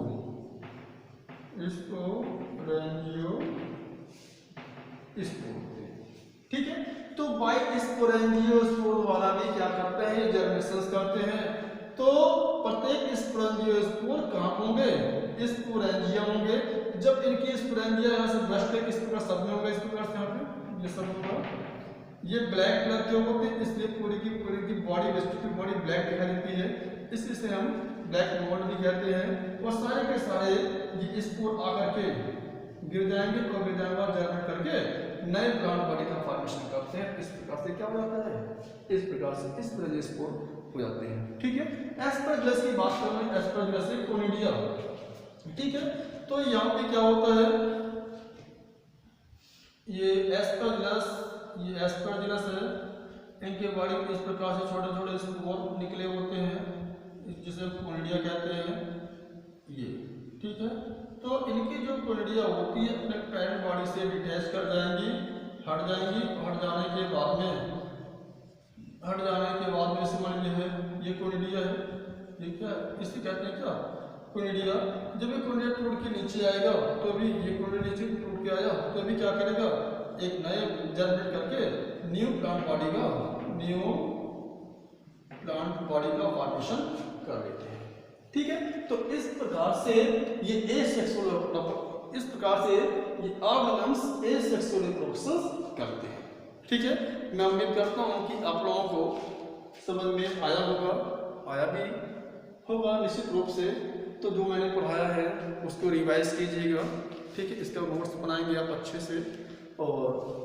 ठीक है। तो बाई स्पोरेंजियोस्पोर वाला भी क्या करते हैं, जर्मिनेशन करते हैं। तो प्रत्येक स्पोरेंजियोस्पोर कहाँ होंगे, स्पोरेंजिया होंगे। जब इनकी स्पोरेंजिया यहाँ से ब्रस्ट इस प्रकार सब में होगा, इस प्रकार से यहाँ पे ये सब होगा, ये ब्लैक कलर के होते हैं, इसलिए पूरी की बॉडी, वेजिटेटिव बॉडी ब्लैक दिखाई देती है, इसी हम ब्लैक मोल्ड भी कहते हैं। और सारे के सारे ये स्पोर आकर के गिर जाएंगे, और गिर जाने बाद जर्मिनेट करके नए प्लांट बॉडी का फॉर्मेशन करते हैं। इस प्रकार से क्या हो जाता है, इस प्रकार से इस तरह स्पोर हो जाते हैं। ठीक है, एस्परजिलस की बात करें, एस्परजिलस कोनिडिया, ठीक है। तो यहाँ पे क्या होता है, ये एस्परजिलस है, इनके बॉडी में इस प्रकार से छोटे छोटे स्पोर निकले होते हैं, जिसे कोनिडिया कहते हैं ये, ठीक है। तो इनकी जो कोनिडिया होती है अपने पेरेंट बॉडी से डिटैच कर जाएंगी, हट जाएंगी। हट जाने के बाद में समझ लीजिए ये कोनिडिया है, ये क्या, इसे कहते हैं क्या, कोनिडिया। जब ये कोनिडिया टूट के नीचे आएगा तो भी ये कोनिडिया नीचे टूट के आया तो भी क्या करेगा, एक नए जनरेट करके न्यू प्लांट बॉडी का फॉर्मेशन कर देते हैं। ठीक है, तो इस प्रकार से ये एसेक्सुअल, इस प्रकार से ये ऑर्गेनिज्म्स एसेक्सुअल रिप्रोडक्शन करते हैं। ठीक है, मैं उम्मीद करता हूँ कि आप लोगों को समझ में आया भी होगा निश्चित रूप से। तो जो मैंने पढ़ाया है उसको रिवाइज कीजिएगा। ठीक है, इसका नोट्स बनाएंगे आप अच्छे से, और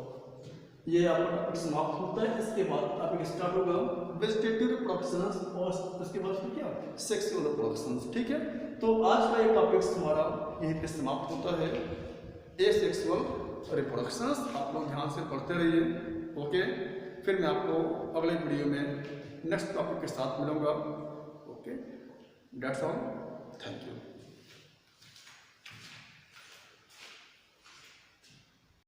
ये आपका टॉपिक समाप्त होता है। इसके बाद टॉपिक स्टार्ट होगा वेजिटेटिव रिप्रोडक्शंस, और उसके बाद फिर क्या, सेक्सुअल रिप्रोडक्शंस। ठीक है, तो आज का ये टॉपिक हमारा यहीं पे समाप्त होता है, एसेक्सुअल रिप्रोडक्शंस। आप लोग ध्यान से पढ़ते रहिए। ओके, फिर मैं आपको अगले वीडियो में नेक्स्ट टॉपिक के साथ मिलूंगा। Okay, that's all, thank you.